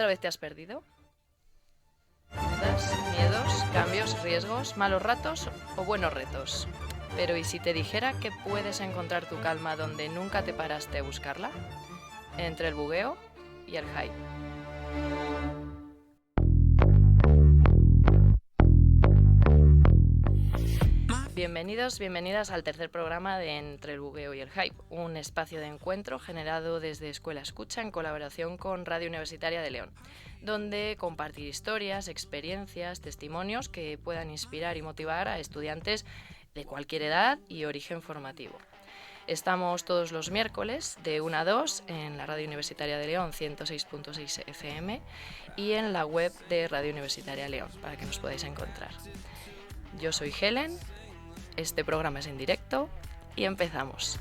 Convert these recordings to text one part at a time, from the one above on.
¿Otra vez te has perdido? ¿Dudas, miedos, cambios, riesgos, malos ratos o buenos retos? Pero ¿y si te dijera que puedes encontrar tu calma donde nunca te paraste a buscarla? Entre el bugueo y el hype. Bienvenidos, bienvenidas al tercer programa de Entre el bugueo y el hype, un espacio de encuentro generado desde Escuela Escucha en colaboración con Radio Universitaria de León, donde compartir historias, experiencias, testimonios que puedan inspirar y motivar a estudiantes de cualquier edad y origen formativo. Estamos todos los miércoles de 1 a 2 en la Radio Universitaria de León 106.6 FM y en la web de Radio Universitaria León para que nos podáis encontrar. Yo soy Helen, este programa es en directo y empezamos.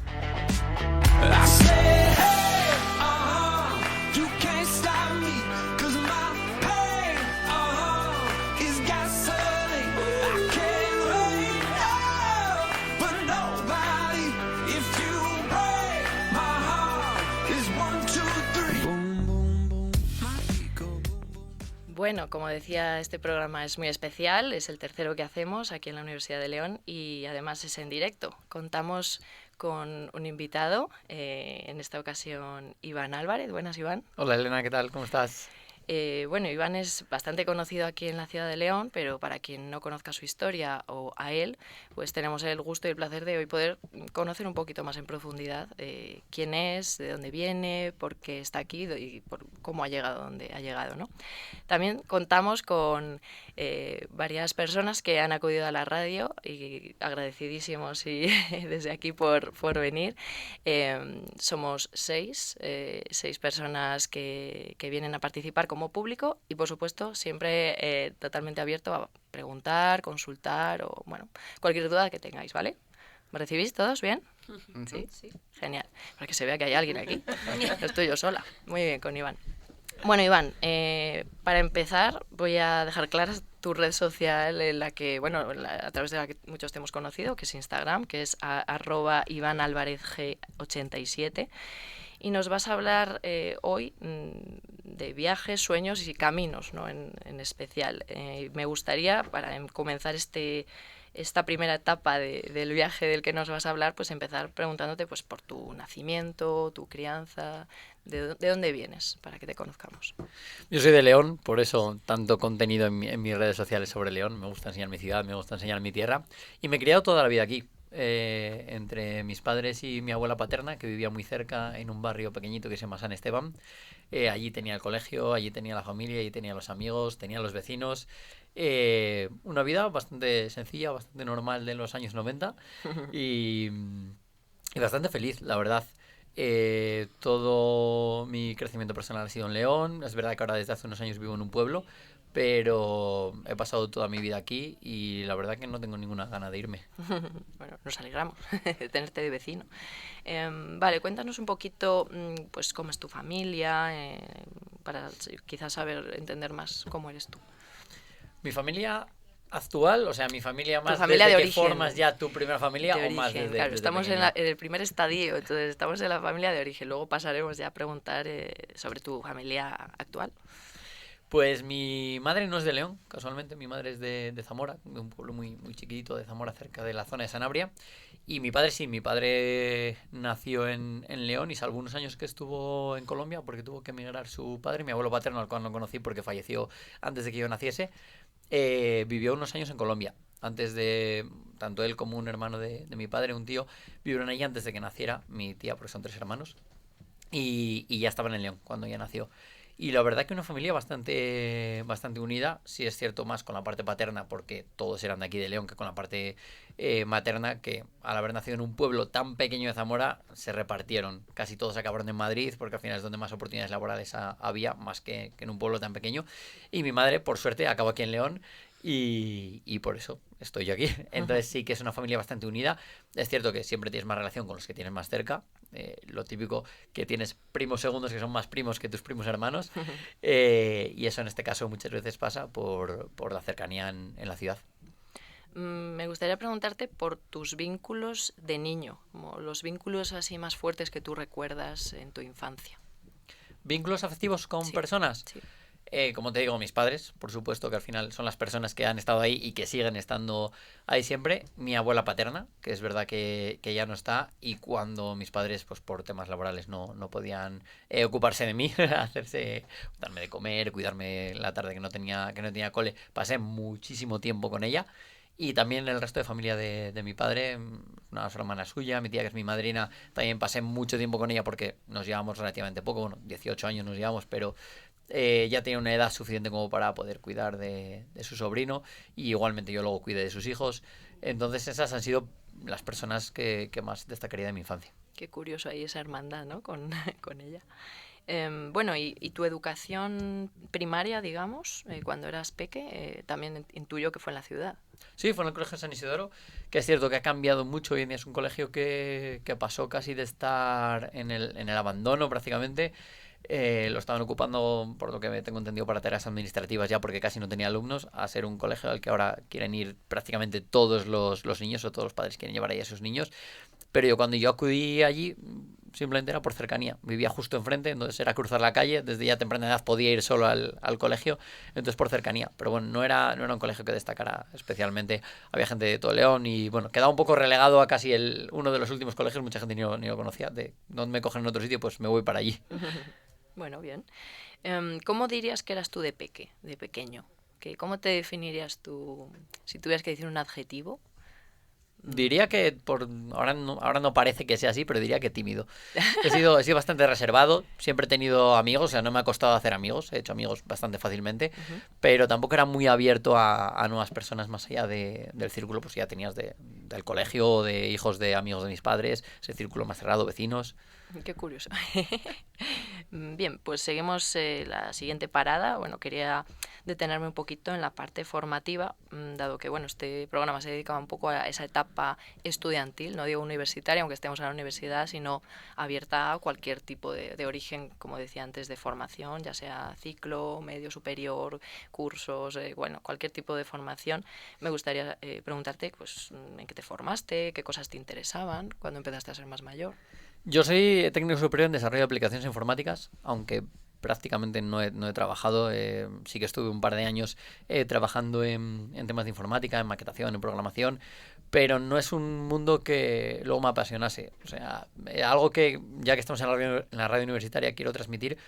Bueno, como decía, este programa es muy especial, es el tercero que hacemos aquí en la Universidad de León y además es en directo. Contamos con un invitado, en esta ocasión Iván Álvarez. Buenas, Iván. Hola, Elena, ¿qué tal? ¿Cómo estás? Bueno, Iván es bastante conocido aquí en la ciudad de León, pero para quien no conozca su historia o a él, pues tenemos el gusto y el placer de hoy poder conocer un poquito más en profundidad quién es, de dónde viene, por qué está aquí y por cómo ha llegado donde ha llegado, ¿no? También contamos con varias personas que han acudido a la radio y agradecidísimos y desde aquí por venir. Somos seis personas que vienen a participar como público y, por supuesto, siempre totalmente abierto a preguntar, consultar o, bueno, cualquier duda que tengáis, ¿vale? ¿Me recibís todos bien? ¿Sí? Sí. Genial. Para que se vea que hay alguien aquí. No estoy yo sola. Muy bien, con Iván. Bueno, Iván, para empezar voy a dejar clara tu red social en la que, bueno, a través de la que muchos te hemos conocido, que es Instagram, que es @IvánAlvarezG87. Y nos vas a hablar hoy de viajes, sueños y caminos, ¿no? en especial. Me gustaría, para comenzar esta primera etapa del viaje del que nos vas a hablar, pues empezar preguntándote pues, por tu nacimiento, tu crianza, de dónde vienes, para que te conozcamos. Yo soy de León, por eso tanto contenido en mis redes sociales sobre León. Me gusta enseñar mi ciudad, me gusta enseñar mi tierra. Y me he criado toda la vida aquí. Entre mis padres y mi abuela paterna, que vivía muy cerca en un barrio pequeñito que se llama San Esteban. Allí tenía el colegio, allí tenía la familia, allí tenía los amigos, tenía los vecinos. Una vida bastante sencilla, bastante normal de los años 90 y bastante feliz, la verdad. Todo mi crecimiento personal ha sido en León. Es verdad que ahora desde hace unos años vivo en un pueblo, pero he pasado toda mi vida aquí y la verdad que no tengo ninguna gana de irme. Bueno, nos alegramos de tenerte de vecino. Vale, cuéntanos un poquito pues cómo es tu familia, para quizás saber entender más cómo eres tú. Mi familia actual, o sea, mi familia más familia desde de que origen, formas ya tu primera familia de o más origen, desde claro, desde estamos en pequeña. el primer estadio, entonces estamos en la familia de origen. Luego pasaremos ya a preguntar sobre tu familia actual. Pues mi madre no es de León, casualmente. Mi madre es de Zamora, de un pueblo muy, muy chiquitito de Zamora, cerca de la zona de Sanabria. Y mi padre sí, mi padre nació en León y salvo unos años que estuvo en Colombia porque tuvo que emigrar su padre. Mi abuelo paterno, al cual no conocí porque falleció antes de que yo naciese, vivió unos años en Colombia. Antes de, tanto él como un hermano de mi padre, un tío, vivieron allí antes de que naciera mi tía, porque son 3 hermanos. Y ya estaban en León cuando ya nació. Y la verdad que una familia bastante unida, sí es cierto más con la parte paterna, porque todos eran de aquí de León, que con la parte materna, que al haber nacido en un pueblo tan pequeño de Zamora, se repartieron. Casi todos acabaron en Madrid, porque al final es donde más oportunidades laborales había, más que en un pueblo tan pequeño. Y mi madre, por suerte, acabó aquí en León. Y por eso estoy yo aquí. Entonces sí que es una familia bastante unida. Es cierto que siempre tienes más relación con los que tienes más cerca. Lo típico que tienes primos segundos que son más primos que tus primos hermanos. Y eso en este caso muchas veces pasa por la cercanía en la ciudad. Me gustaría preguntarte por tus vínculos de niño, como los vínculos así más fuertes que tú recuerdas en tu infancia. ¿Vínculos afectivos con personas? Sí. Como te digo, mis padres, por supuesto, que al final son las personas que han estado ahí y que siguen estando ahí siempre. Mi abuela paterna, que es verdad que ya no está, y cuando mis padres, pues por temas laborales, no podían ocuparse de mí, darme de comer, cuidarme la tarde que no tenía cole, pasé muchísimo tiempo con ella. Y también el resto de familia de mi padre, una hermana suya, mi tía que es mi madrina, también pasé mucho tiempo con ella porque nos llevamos relativamente poco, bueno, 18 años nos llevamos, pero ya tenía una edad suficiente como para poder cuidar de su sobrino y igualmente yo luego cuidé de sus hijos. Entonces esas han sido las personas que más destacaría de mi infancia. Qué curioso ahí esa hermandad, ¿no? Con, con ella. Bueno, y tu educación primaria, digamos, cuando eras peque, también intuyo que fue en la ciudad. Sí, fue en el Colegio San Isidoro, que es cierto que ha cambiado mucho. Hoy en día es un colegio que pasó casi de estar en el abandono prácticamente. Lo estaban ocupando, por lo que tengo entendido, para tareas administrativas ya, porque casi no tenía alumnos, a ser un colegio al que ahora quieren ir prácticamente todos los niños, o todos los padres quieren llevar ahí a sus niños. Pero cuando yo acudí allí, simplemente era por cercanía. Vivía justo enfrente, entonces era cruzar la calle. Desde ya temprana edad podía ir solo al colegio, entonces por cercanía. Pero bueno, no era un colegio que destacara especialmente. Había gente de todo León y bueno, quedaba un poco relegado a casi uno de los últimos colegios. Mucha gente ni lo conocía. De donde me cogen en otro sitio, pues me voy para allí. Bueno, bien. ¿Cómo dirías que eras tú de pequeño? ¿Cómo te definirías tú, si tuvieras que decir un adjetivo? Diría que ahora no parece que sea así, pero diría que tímido. He sido bastante reservado, siempre he tenido amigos, o sea, no me ha costado hacer amigos, he hecho amigos bastante fácilmente, Ujú. pero tampoco era muy abierto a nuevas personas más allá del círculo, pues ya tenías del colegio o de hijos de amigos de mis padres, ese círculo más cerrado, vecinos. Qué curioso. Bien, pues seguimos la siguiente parada. Bueno, quería detenerme un poquito en la parte formativa, dado que bueno, este programa se dedica un poco a esa etapa estudiantil, no digo universitaria, aunque estemos en la universidad, sino abierta a cualquier tipo de origen, como decía antes, de formación, ya sea ciclo, medio superior, cursos, bueno, cualquier tipo de formación. Me gustaría preguntarte, pues, en qué te formaste, qué cosas te interesaban cuando empezaste a ser más mayor. Yo soy técnico superior en desarrollo de aplicaciones informáticas, aunque prácticamente no he trabajado. Sí que estuve un par de años trabajando en temas de informática, en maquetación, en programación, pero no es un mundo que luego me apasionase. O sea, algo que, ya que estamos en la radio universitaria, quiero transmitir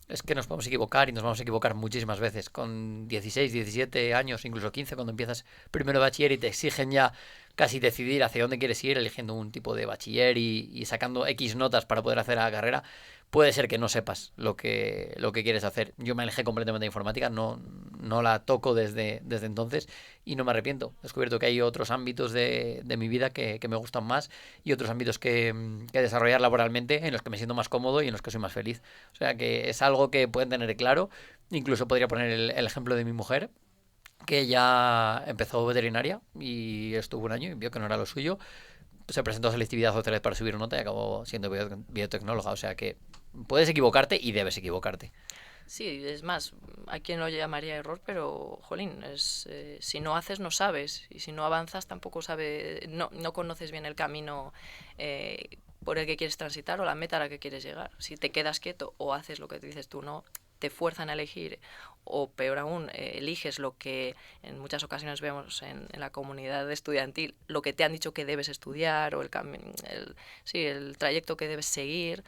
es que nos podemos equivocar y nos vamos a equivocar muchísimas veces. Con 16, 17 años, incluso 15, cuando empiezas primero de bachiller y te exigen ya casi decidir hacia dónde quieres ir, eligiendo un tipo de bachiller y sacando X notas para poder hacer la carrera, puede ser que no sepas lo que quieres hacer. Yo me alejé completamente de informática, no la toco desde entonces y no me arrepiento. He descubierto que hay otros ámbitos de mi vida que me gustan más y otros ámbitos que desarrollar laboralmente en los que me siento más cómodo y en los que soy más feliz. O sea que es algo que pueden tener claro. Incluso podría poner el ejemplo de mi mujer, que ya empezó veterinaria y estuvo un año y vio que no era lo suyo. Se presentó a selectividad otra vez para subir nota y acabó siendo biotecnóloga. O sea que puedes equivocarte y debes equivocarte. Sí, es más, hay quien lo llamaría error, pero, jolín, si no haces, no sabes. Y si no avanzas, tampoco no conoces bien el camino por el que quieres transitar o la meta a la que quieres llegar. Si te quedas quieto o haces lo que dices tú, no, te fuerzan a elegir, o peor aún, eliges lo que en muchas ocasiones vemos en la comunidad estudiantil, lo que te han dicho que debes estudiar o sí, el trayecto que debes seguir,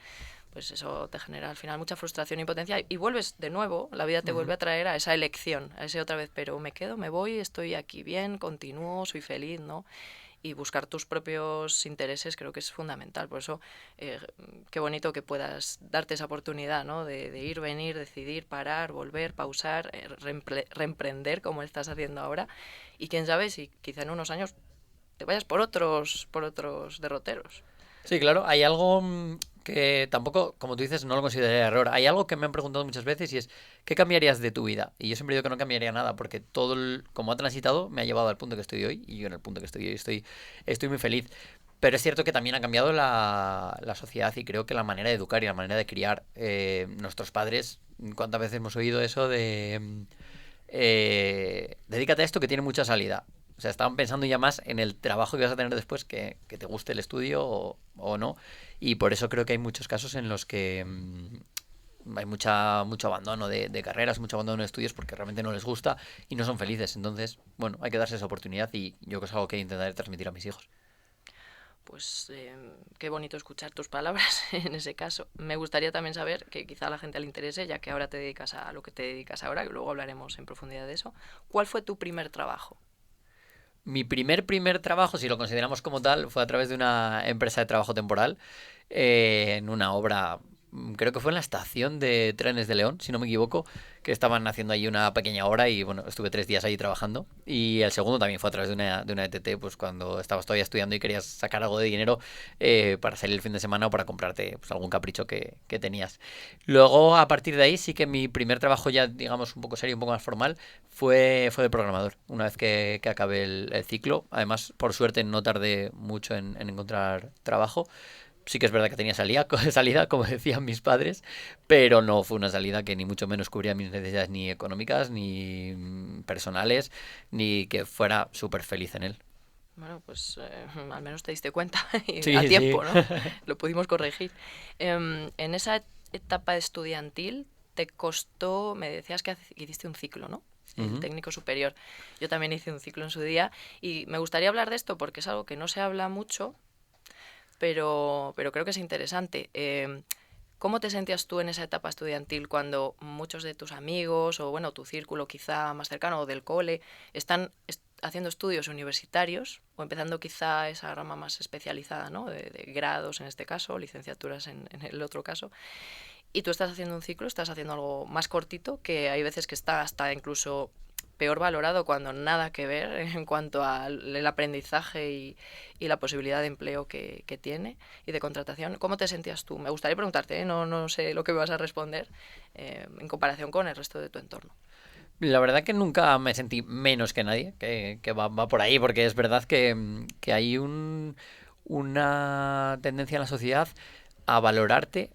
pues eso te genera al final mucha frustración y impotencia y vuelves de nuevo, la vida te vuelve a traer a esa elección, a ese otra vez, pero me quedo, me voy, estoy aquí bien, continúo, soy feliz, ¿no? Y buscar tus propios intereses creo que es fundamental. Por eso, qué bonito que puedas darte esa oportunidad, ¿no? De ir, venir, decidir, parar, volver, pausar, reemprender como estás haciendo ahora. Y quién sabe si quizá en unos años te vayas por otros derroteros. Sí, claro, hay algo que tampoco, como tú dices, no lo consideraría error. Hay algo que me han preguntado muchas veces y es, ¿qué cambiarías de tu vida? Y yo siempre digo que no cambiaría nada porque como ha transitado, me ha llevado al punto que estoy hoy y yo en el punto que estoy hoy estoy muy feliz. Pero es cierto que también ha cambiado la sociedad y creo que la manera de educar y la manera de criar nuestros padres. ¿Cuántas veces hemos oído eso dedícate a esto que tiene mucha salida? O sea, estaban pensando ya más en el trabajo que vas a tener después que te guste el estudio o no. Y por eso creo que hay muchos casos en los que hay mucho abandono de carreras, mucho abandono de estudios porque realmente no les gusta y no son felices. Entonces, bueno, hay que darse esa oportunidad y yo creo que es algo que intentaré transmitir a mis hijos. Pues qué bonito escuchar tus palabras en ese caso. Me gustaría también saber, que quizá a la gente le interese, ya que ahora te dedicas a lo que te dedicas ahora, y luego hablaremos en profundidad de eso. ¿Cuál fue tu primer trabajo? Mi primer trabajo, si lo consideramos como tal, fue a través de una empresa de trabajo temporal en una obra, creo que fue en la estación de trenes de León, si no me equivoco, que estaban haciendo ahí una pequeña obra y bueno, estuve 3 días ahí trabajando. Y el segundo también fue a través de una ETT, pues cuando estabas todavía estudiando y querías sacar algo de dinero para salir el fin de semana o para comprarte pues, algún capricho que tenías. Luego, a partir de ahí, sí que mi primer trabajo ya, digamos, un poco serio, un poco más formal, fue de programador, una vez que acabé el ciclo. Además, por suerte, no tardé mucho en encontrar trabajo. Sí que es verdad que tenía salida, como decían mis padres, pero no fue una salida que ni mucho menos cubría mis necesidades ni económicas, ni personales, ni que fuera súper feliz en él. Bueno, pues al menos te diste cuenta y a Sí, sí. tiempo, ¿no? Lo pudimos corregir. En esa etapa estudiantil te costó, me decías que hiciste un ciclo, ¿no? El Ujú. técnico superior. Yo también hice un ciclo en su día y me gustaría hablar de esto porque es algo que no se habla mucho, pero creo que es interesante. ¿Cómo te sentías tú en esa etapa estudiantil cuando muchos de tus amigos o bueno, tu círculo quizá más cercano o del cole están haciendo estudios universitarios o empezando quizá esa rama más especializada, ¿no? De grados en este caso, licenciaturas en el otro caso, y tú estás haciendo un ciclo, estás haciendo algo más cortito que hay veces que está hasta incluso peor valorado cuando nada que ver en cuanto al aprendizaje y la posibilidad de empleo que tiene y de contratación. ¿Cómo te sentías tú? Me gustaría preguntarte, ¿eh? No sé lo que me vas a responder en comparación con el resto de tu entorno. La verdad que nunca me sentí menos que nadie, que va por ahí, porque es verdad que hay una tendencia en la sociedad a valorarte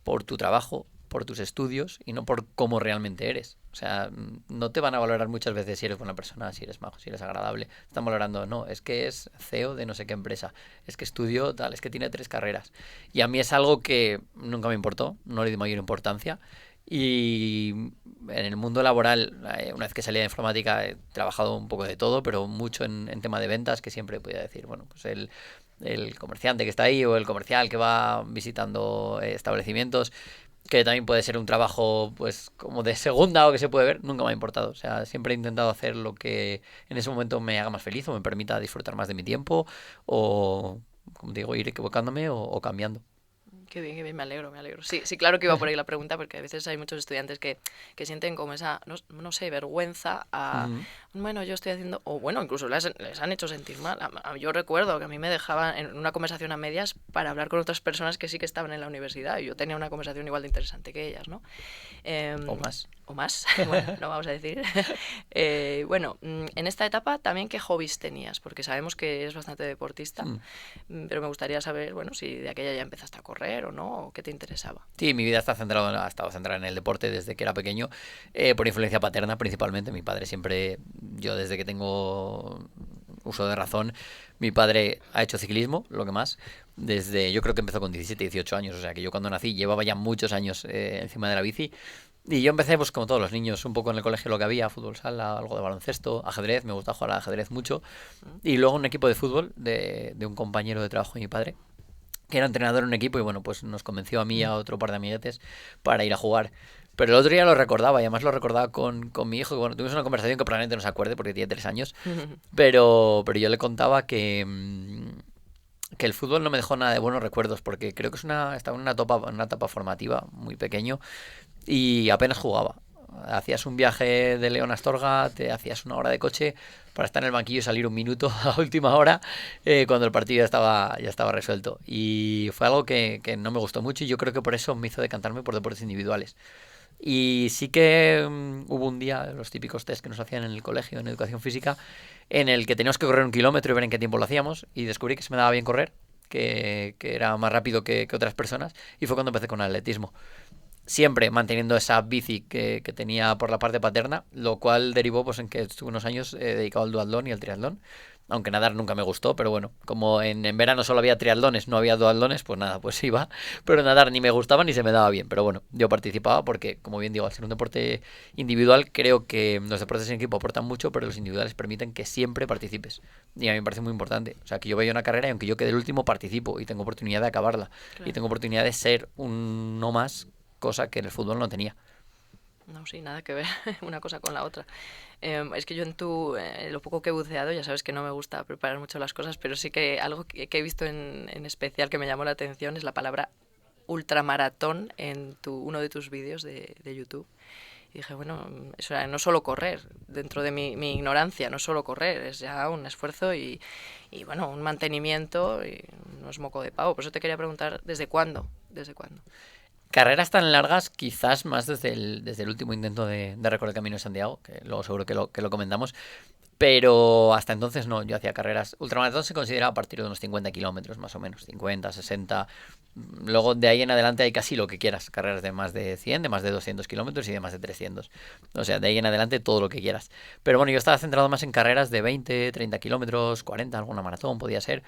por tu trabajo, por tus estudios y no por cómo realmente eres. O sea, no te van a valorar muchas veces si eres buena persona, si eres majo, si eres agradable. Te están valorando, no, es que es CEO de no sé qué empresa, es que estudió tal, es que tiene 3 carreras. Y a mí es algo que nunca me importó, no le di mayor importancia. Y en el mundo laboral, una vez que salí de informática, he trabajado un poco de todo, pero mucho en tema de ventas, que siempre podía decir, bueno, pues el comerciante que está ahí o el comercial que va visitando establecimientos, que también puede ser un trabajo pues como de segunda o que se puede ver, nunca me ha importado. O sea, siempre he intentado hacer lo que en ese momento me haga más feliz o me permita disfrutar más de mi tiempo o, como digo, ir equivocándome o cambiando. Qué bien, me alegro, me alegro. Sí, sí, claro que iba por ahí la pregunta, porque a veces hay muchos estudiantes que sienten como esa, no sé, vergüenza a, Ujú. bueno, yo estoy haciendo, o bueno, incluso les han hecho sentir mal. Yo recuerdo que a mí me dejaban en una conversación a medias para hablar con otras personas que sí que estaban en la universidad y yo tenía una conversación igual de interesante que ellas, ¿no? O Em, más. o más, bueno, no vamos a decir. Bueno, en esta etapa también qué hobbies tenías, porque sabemos que eres bastante deportista, Mm. pero me gustaría saber, bueno, si de aquella ya empezaste a correr o no, o qué te interesaba. Sí, mi vida ha estado centrada en el deporte desde que era pequeño, por influencia paterna principalmente. Mi padre siempre, yo desde que tengo uso de razón, mi padre ha hecho ciclismo, lo que más, desde, yo creo que empezó con 17, 18 años, o sea que yo cuando nací llevaba ya muchos años encima de la bici. Y yo empecé, pues como todos los niños, un poco en el colegio lo que había, fútbol sala, algo de baloncesto, ajedrez, me gusta jugar al ajedrez mucho. ¿Mm? Y luego un equipo de fútbol de un compañero de trabajo de mi padre que era entrenador en un equipo y bueno, pues nos convenció a mí y a otro par de amiguetes para ir a jugar. Pero el otro día lo recordaba y además lo recordaba con mi hijo. Que, bueno, tuvimos una conversación que probablemente no se acuerde porque tiene 3 años, pero yo le contaba que el fútbol no me dejó nada de buenos recuerdos porque creo que estaba en una etapa formativa muy pequeño y apenas jugaba. Hacías un viaje de León a Astorga, te hacías una hora de coche para estar en el banquillo y salir un minuto a última hora cuando el partido ya estaba resuelto. Y fue algo que no me gustó mucho y yo creo que por eso me hizo decantarme por deportes individuales. Y sí que hubo un día, los típicos test que nos hacían en el colegio, en educación física, en el que teníamos que correr 1 kilómetro y ver en qué tiempo lo hacíamos. Y descubrí que se me daba bien correr, que era más rápido que otras personas. Y fue cuando empecé con el atletismo siempre manteniendo esa bici que tenía por la parte paterna, lo cual derivó pues en que estuve unos años dedicado al duatlón y al triatlón. aunque nadar nunca me gustó, pero bueno, como en verano solo había triatlones, no había duatlones, pues nada, pues iba, pero nadar ni me gustaba ni se me daba bien, pero bueno, yo participaba porque, como bien digo, al ser un deporte individual, creo que los deportes en equipo aportan mucho, pero los individuales permiten que siempre participes, y a mí me parece muy importante, o sea, que yo veo una carrera y aunque yo quede el último, participo y tengo oportunidad de acabarla, y Claro. tengo oportunidad de ser un no más, cosa que en el fútbol no tenía. No, sí, nada que ver una cosa con la otra. Es que yo lo poco que he buceado, ya sabes que no me gusta preparar mucho las cosas, pero sí que algo que he visto en especial que me llamó la atención es la palabra ultramaratón en uno de tus vídeos de YouTube. Y dije, bueno, eso era no solo correr, dentro de mi ignorancia, no solo correr, es ya un esfuerzo y bueno, un mantenimiento y no es moco de pavo. Por eso te quería preguntar, ¿desde cuándo? ¿Desde cuándo? Carreras tan largas, quizás más desde el último intento de recorrer el Camino de Santiago, que luego seguro que lo comentamos, pero hasta entonces no, yo hacía carreras. Ultramaratón se considera a partir de unos 50 kilómetros más o menos, 50, 60. Luego de ahí en adelante hay casi lo que quieras, carreras de más de 100, de más de 200 kilómetros y de más de 300. O sea, de ahí en adelante todo lo que quieras. Pero bueno, yo estaba centrado más en carreras de 20, 30 kilómetros, 40, alguna maratón podía ser.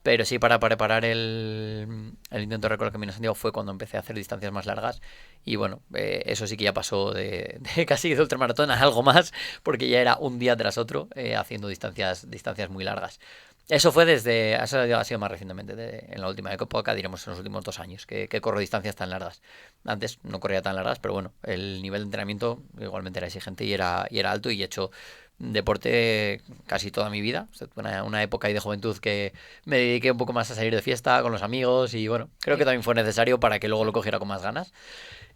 Pero sí, para preparar el intento de recorrer el Camino de Santiago fue cuando empecé a hacer distancias más largas. Y bueno, eso sí que ya pasó de casi de ultramaratón a algo más, porque ya era un día tras otro haciendo distancias muy largas. Eso ha sido más recientemente, en la última época, diremos en los últimos 2 años, que corro distancias tan largas. Antes no corría tan largas, pero bueno, el nivel de entrenamiento igualmente era exigente y era alto y he hecho deporte casi toda mi vida. Una época ahí de juventud que me dediqué un poco más a salir de fiesta con los amigos y bueno, creo que Ay, también fue necesario para que luego lo cogiera con más ganas.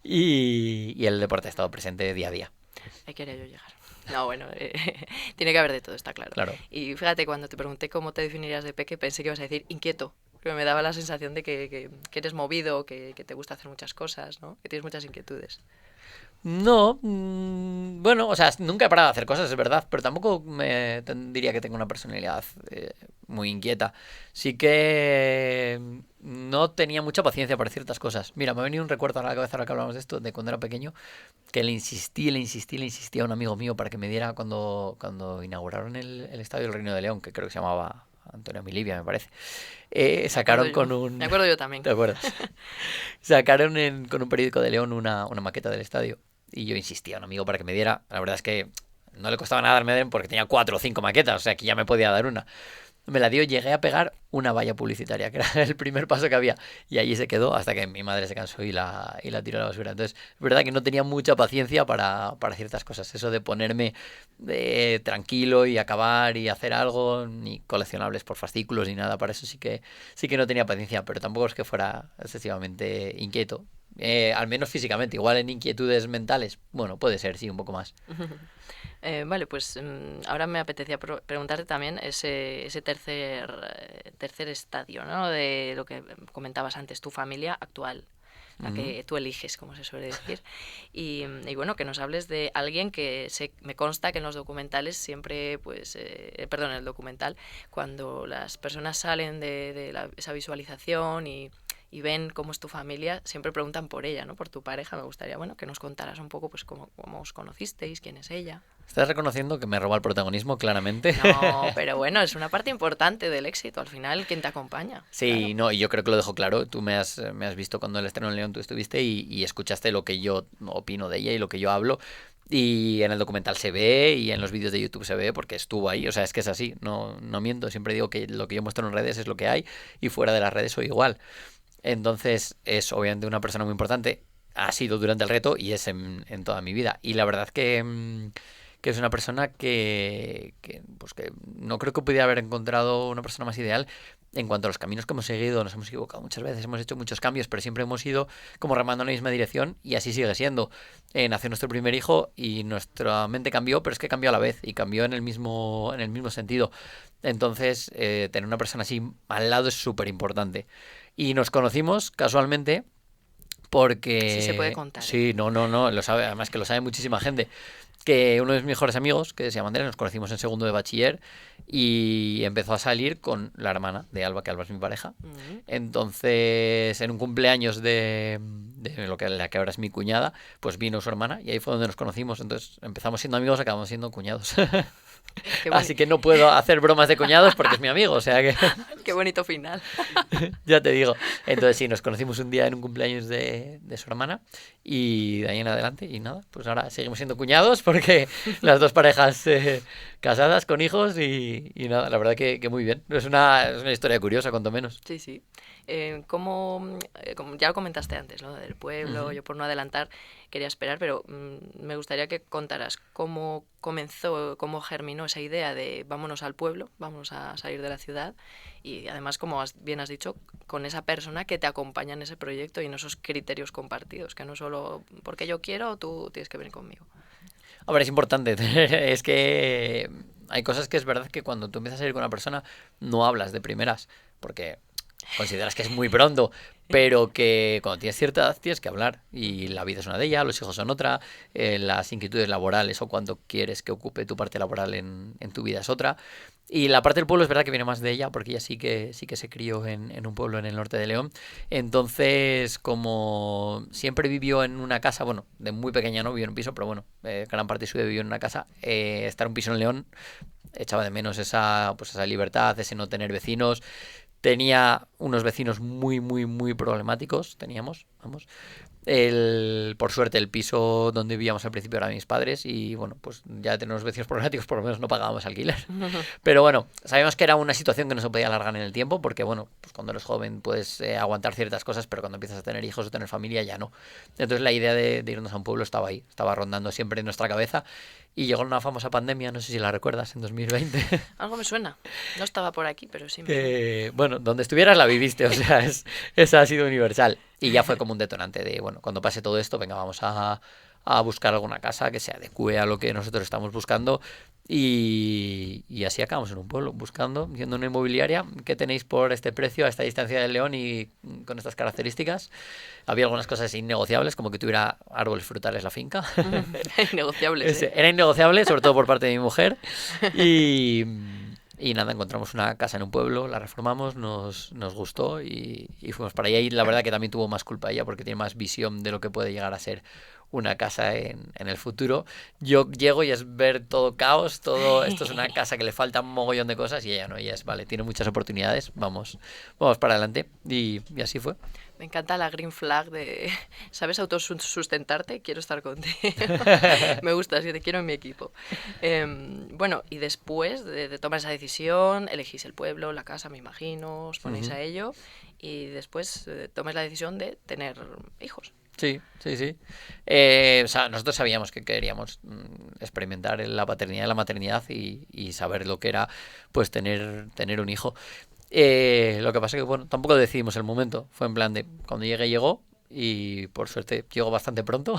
Y el deporte ha estado presente día a día, ahí quería yo llegar. No, bueno, tiene que haber de todo, está claro. claro. Y fíjate, cuando te pregunté cómo te definirías de peque, pensé que ibas a decir inquieto. Pero me daba la sensación de que eres movido, que te gusta hacer muchas cosas, ¿no? Que tienes muchas inquietudes. No, bueno, o sea, nunca he parado de hacer cosas, es verdad, pero tampoco diría que tengo una personalidad muy inquieta. Sí que no tenía mucha paciencia para ciertas cosas. Mira, me ha venido un recuerdo a la cabeza ahora que hablamos de esto, de cuando era pequeño, que le insistí a un amigo mío para que me diera cuando inauguraron el Estadio del Reino de León, que creo que se llamaba Antonio Milivia, me parece. Me acuerdo Sacaron yo. con Me un... acuerdo yo también. ¿Te acuerdas? Sacaron con un periódico de León una maqueta del estadio. Y yo insistía a un amigo para que me diera. La verdad es que no le costaba nada darme porque tenía 4 o 5 maquetas, o sea que ya me podía dar una. Me la dio, llegué a pegar una valla publicitaria, que era el primer paso que había. Y allí se quedó hasta que mi madre se cansó y la tiró a la basura. Entonces, es verdad que no tenía mucha paciencia para ciertas cosas. Eso de ponerme tranquilo y acabar y hacer algo, ni coleccionables por fascículos ni nada. Para eso sí que no tenía paciencia, pero tampoco es que fuera excesivamente inquieto. Al menos físicamente, igual en inquietudes mentales, bueno, puede ser, sí, un poco más. Vale, pues ahora me apetecía preguntarte también ese tercer estadio, ¿no? De lo que comentabas antes, tu familia actual, la Ujú. que tú eliges, como se suele decir. Y bueno, que nos hables de alguien que me consta que en los documentales siempre, pues, perdón, en el documental, cuando las personas salen de esa visualización y ven cómo es tu familia, siempre preguntan por ella, ¿no? Por tu pareja. Me gustaría, bueno, que nos contaras un poco, pues, cómo os conocisteis, quién es ella. Estás reconociendo que me roba el protagonismo, claramente. No, pero bueno, es una parte importante del éxito. Al final, ¿quién te acompaña? Claro. Sí, no, y yo creo que lo dejo claro. Tú me has visto cuando el estreno en León tú estuviste y escuchaste lo que yo opino de ella y lo que yo hablo. Y en el documental se ve y en los vídeos de YouTube se ve porque estuvo ahí. O sea, es que es así, no miento. Siempre digo que lo que yo muestro en redes es lo que hay y fuera de las redes soy igual. Entonces es obviamente una persona muy importante. Ha sido durante el reto y es en toda mi vida. Y la verdad que es una persona pues que no creo que pudiera haber encontrado una persona más ideal en cuanto a los caminos que hemos seguido. Nos hemos equivocado muchas veces, hemos hecho muchos cambios, pero siempre hemos ido como remando en la misma dirección y así sigue siendo. Nació nuestro primer hijo y nuestra mente cambió, pero es que cambió a la vez y cambió en el mismo sentido. Entonces, tener una persona así al lado es súper importante. Y nos conocimos casualmente porque... Sí se puede contar. Sí, no, lo sabe, además que lo sabe muchísima gente. Que uno de mis mejores amigos, que se llama Andrés, nos conocimos en segundo de bachiller y empezó a salir con la hermana de Alba, que Alba es mi pareja. Entonces, en un cumpleaños de la que ahora es mi cuñada, pues vino su hermana y ahí fue donde nos conocimos. Entonces empezamos siendo amigos, acabamos siendo cuñados. Así que no puedo hacer bromas de cuñados porque es mi amigo, o sea que... Qué bonito final. Ya te digo. Entonces sí, nos conocimos un día en un cumpleaños de su hermana y de ahí en adelante y nada, pues ahora seguimos siendo cuñados porque las dos parejas casadas con hijos y nada, la verdad que muy bien. Es una historia curiosa, cuanto menos. Sí, sí. Como ya lo comentaste antes, ¿no? Del pueblo, yo por no adelantar quería esperar, pero me gustaría que contaras cómo comenzó, cómo germinó esa idea de vámonos al pueblo, vamos a salir de la ciudad y además, como bien has dicho, con esa persona que te acompaña en ese proyecto y en esos criterios compartidos, que no solo porque yo quiero, tú tienes que venir conmigo. A ver, es importante. Es que hay cosas que es verdad que cuando tú empiezas a ir con una persona no hablas de primeras, porque consideras que es muy pronto, pero que cuando tienes cierta edad tienes que hablar y la vida es una de ellas, los hijos son otra, las inquietudes laborales o cuánto quieres que ocupe tu parte laboral en tu vida es otra. Y la parte del pueblo es verdad que viene más de ella porque ella sí que se crió en un pueblo en el norte de León. Entonces, como siempre vivió en una casa, bueno, de muy pequeña no vivió en un piso, pero bueno, gran parte de su vida vivió en una casa, estar en un piso en León echaba de menos esa libertad, ese no tener vecinos. Tenía unos vecinos muy, muy, muy problemáticos, teníamos, vamos. Por suerte, el piso donde vivíamos al principio era de mis padres y, bueno, pues ya de tener unos vecinos problemáticos, por lo menos no pagábamos alquiler. Pero bueno, sabíamos que era una situación que no se podía alargar en el tiempo porque, bueno, pues cuando eres joven puedes aguantar ciertas cosas, pero cuando empiezas a tener hijos o tener familia ya no. Entonces la idea de irnos a un pueblo estaba ahí, estaba rondando siempre en nuestra cabeza y llegó una famosa pandemia, no sé si la recuerdas, en 2020. Algo me suena. No estaba por aquí, pero sí me suena. Bueno, donde estuvieras la viviste, o sea, esa ha sido universal. Y ya fue como un detonante de, bueno, cuando pase todo esto, venga, vamos a buscar alguna casa que se adecue a lo que nosotros estamos buscando. Y así acabamos en un pueblo, buscando, yendo a una inmobiliaria. ¿Qué tenéis por este precio, a esta distancia de León y con estas características? Había algunas cosas innegociables, como que tuviera árboles frutales la finca. Innegociables, ¿eh? Era innegociable, sobre todo por parte de mi mujer. Y nada, encontramos una casa en un pueblo, la reformamos, nos gustó y fuimos para allá. Y la verdad que también tuvo más culpa ella porque tiene más visión de lo que puede llegar a ser una casa en el futuro. Yo llego y es ver todo caos, todo esto es una casa que le falta un mogollón de cosas y ella no, ella es, vale, tiene muchas oportunidades, vamos para adelante. Y así fue. Me encanta la green flag de, ¿sabes autosustentarte? Quiero estar contigo. Me gusta, así te quiero en mi equipo. Bueno, y después de tomar esa decisión, elegís el pueblo, la casa, me imagino, os ponéis a ello y después tomáis la decisión de tener hijos. Sí. O sea, nosotros sabíamos que queríamos experimentar la paternidad y la maternidad y saber lo que era pues tener un hijo. Lo que pasa es que, bueno, tampoco decidimos el momento. Fue en plan de, cuando llegue, llegó. Y por suerte llegó bastante pronto,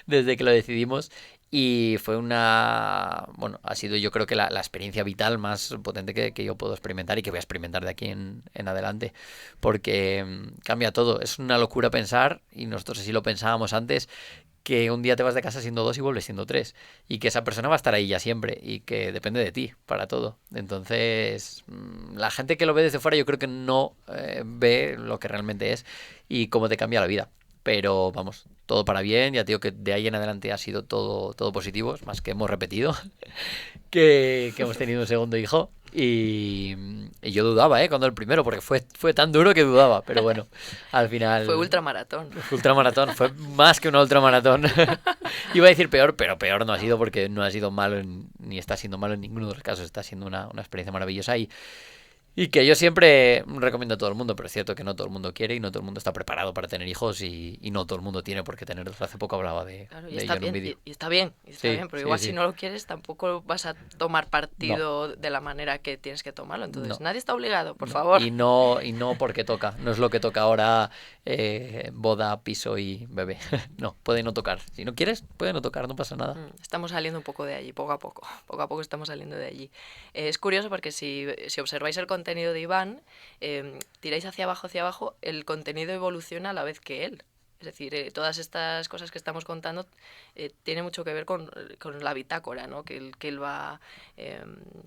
desde que lo decidimos. Y fue bueno, ha sido yo creo que la experiencia vital más potente que yo puedo experimentar y que voy a experimentar de aquí en adelante. Porque cambia todo. Es una locura pensar, y nosotros así lo pensábamos antes, que un día te vas de casa siendo 2 y vuelves siendo 3 y que esa persona va a estar ahí ya siempre y que depende de ti para todo. Entonces, la gente que lo ve desde fuera yo creo que no ve lo que realmente es y cómo te cambia la vida. Pero vamos, todo para bien, ya te digo que de ahí en adelante ha sido todo positivo, es más que hemos repetido que hemos tenido un segundo hijo. Y yo dudaba, cuando el primero, porque fue tan duro que dudaba, pero bueno, al final... Fue ultramaratón. Fue más que una ultramaratón. Iba a decir peor, pero peor no ha sido porque no ha sido malo, ni está siendo malo en ninguno de los casos, está siendo una experiencia maravillosa y que yo siempre recomiendo a todo el mundo, pero es cierto que no todo el mundo quiere y no todo el mundo está preparado para tener hijos y no todo el mundo tiene por qué tenerlos. Hace poco hablaba de ello en un vídeo. Y está bien, pero igual si no lo quieres tampoco vas a tomar partido de la manera que tienes que tomarlo. Entonces nadie está obligado, por favor. Y no porque toca, no es lo que toca ahora, boda, piso y bebé. No, puede no tocar. Si no quieres, puede no tocar, no pasa nada. Estamos saliendo un poco de allí, poco a poco estamos saliendo de allí. Es curioso porque si observáis el contenido de Iván, tiráis hacia abajo, el contenido evoluciona a la vez que él. Es decir, todas estas cosas que estamos contando tienen mucho que ver con la bitácora, ¿no? Que él va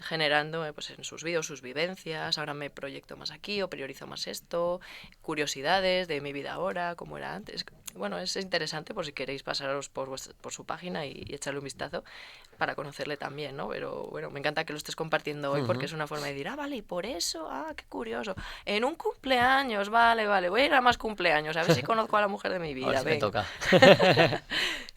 generando pues en sus vídeos, sus vivencias. Ahora me proyecto más aquí o priorizo más esto, curiosidades de mi vida ahora, cómo era antes. Bueno, es interesante por si queréis pasaros por su página y echarle un vistazo para conocerle también, ¿no? Pero bueno, me encanta que lo estés compartiendo hoy porque es una forma de decir, vale, y por eso, qué curioso. En un cumpleaños, vale, voy a ir a más cumpleaños, a ver si conozco a la mujer de mi vida. A ver si me toca.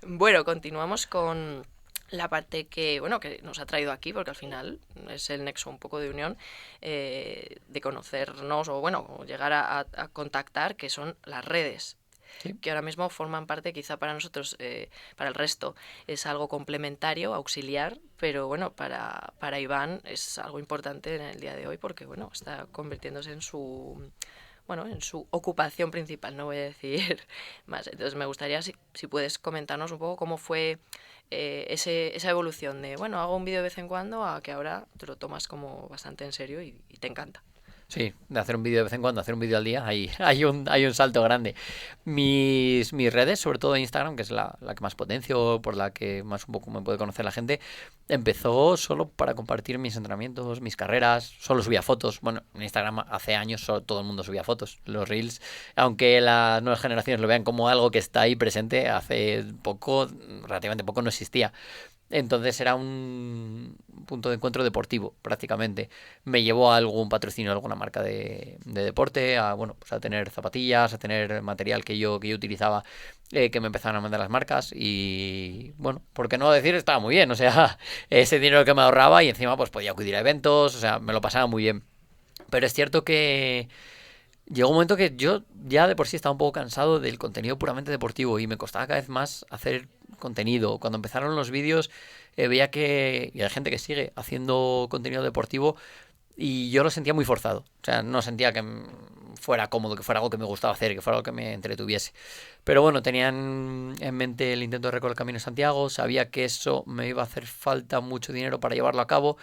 Bueno, continuamos con la parte que, bueno, que nos ha traído aquí, porque al final es el nexo un poco de unión, de conocernos o, bueno, llegar a contactar, que son las redes. Sí. Que ahora mismo forman parte, quizá para nosotros, para el resto, es algo complementario, auxiliar, pero bueno, para Iván es algo importante en el día de hoy porque, bueno, está convirtiéndose en su ocupación principal, no voy a decir más. Entonces me gustaría, si puedes comentarnos un poco cómo fue esa evolución de, bueno, hago un vídeo de vez en cuando a que ahora te lo tomas como bastante en serio y te encanta. Sí, de hacer un vídeo de vez en cuando, hacer un vídeo al día, hay un salto grande. Mis redes, sobre todo Instagram, que es la que más potencio, por la que más un poco me puede conocer la gente, empezó solo para compartir mis entrenamientos, mis carreras, solo subía fotos. Bueno, en Instagram hace años todo el mundo subía fotos, los reels, aunque las nuevas generaciones lo vean como algo que está ahí presente, hace poco, relativamente poco, no existía. Entonces era un punto de encuentro deportivo, prácticamente. Me llevó a algún patrocinio de alguna marca de deporte, pues a tener zapatillas, a tener material que yo utilizaba, que me empezaron a mandar las marcas. Y bueno, por qué no decir, estaba muy bien. O sea, ese dinero que me ahorraba y encima pues podía acudir a eventos, o sea, me lo pasaba muy bien. Pero es cierto que llegó un momento que yo ya de por sí estaba un poco cansado del contenido puramente deportivo y me costaba cada vez más hacer contenido. Cuando empezaron los vídeos veía que y hay gente que sigue haciendo contenido deportivo y yo lo sentía muy forzado. O sea, no sentía que fuera cómodo, que fuera algo que me gustaba hacer, que fuera algo que me entretuviese. Pero bueno, tenían en mente el intento de recorrer el Camino de Santiago, sabía que eso me iba a hacer falta mucho dinero para llevarlo a cabo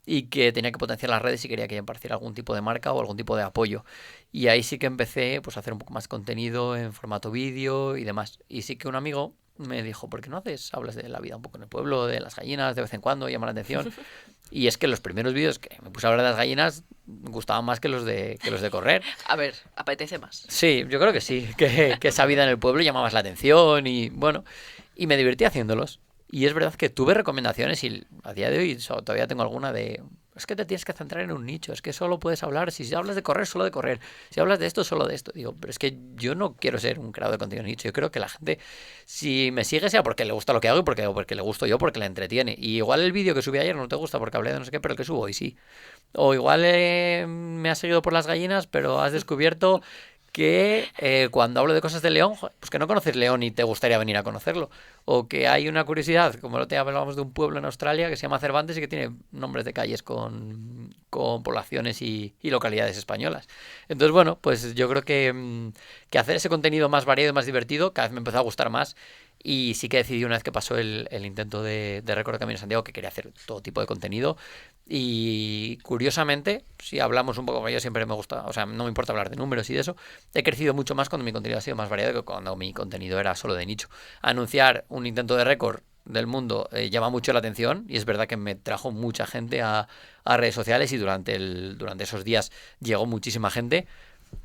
y que tenía que potenciar las redes y quería que apareciera algún tipo de marca o algún tipo de apoyo. Y ahí sí que empecé pues, a hacer un poco más contenido en formato vídeo y demás. Y sí que un amigo me dijo, ¿por qué no hablas de la vida un poco en el pueblo, de las gallinas, de vez en cuando, llama la atención? Y es que los primeros vídeos que me puse a hablar de las gallinas gustaban más que los de correr. A ver, apetece más. Sí, yo creo que sí, que esa vida en el pueblo llamaba más la atención y bueno, y me divertí haciéndolos. Y es verdad que tuve recomendaciones y a día de hoy todavía tengo alguna de... Es que te tienes que centrar en un nicho, es que solo puedes hablar, si hablas de correr, solo de correr, si hablas de esto, solo de esto. Digo, pero es que yo no quiero ser un creador de contenido nicho, yo creo que la gente, si me sigue, sea porque le gusta lo que hago y porque le gusto yo, porque le entretiene. Y igual el vídeo que subí ayer no te gusta porque hablé de no sé qué, pero el que subo hoy sí. O igual me has seguido por las gallinas, pero has descubierto que cuando hablo de cosas de León, pues que no conoces León y te gustaría venir a conocerlo. O que hay una curiosidad, como lo te hablábamos de un pueblo en Australia que se llama Cervantes y que tiene nombres de calles con poblaciones y localidades españolas. Entonces, bueno, pues yo creo que hacer ese contenido más variado y más divertido cada vez me empezó a gustar más. Y sí que decidí una vez que pasó el intento de recorrer Camino de Santiago que quería hacer todo tipo de contenido. Y curiosamente, si hablamos un poco, yo siempre me gusta, o sea, no me importa hablar de números y de eso, he crecido mucho más cuando mi contenido ha sido más variado que cuando mi contenido era solo de nicho. Anunciar un intento de récord del mundo llama mucho la atención y es verdad que me trajo mucha gente a redes sociales y durante esos días llegó muchísima gente,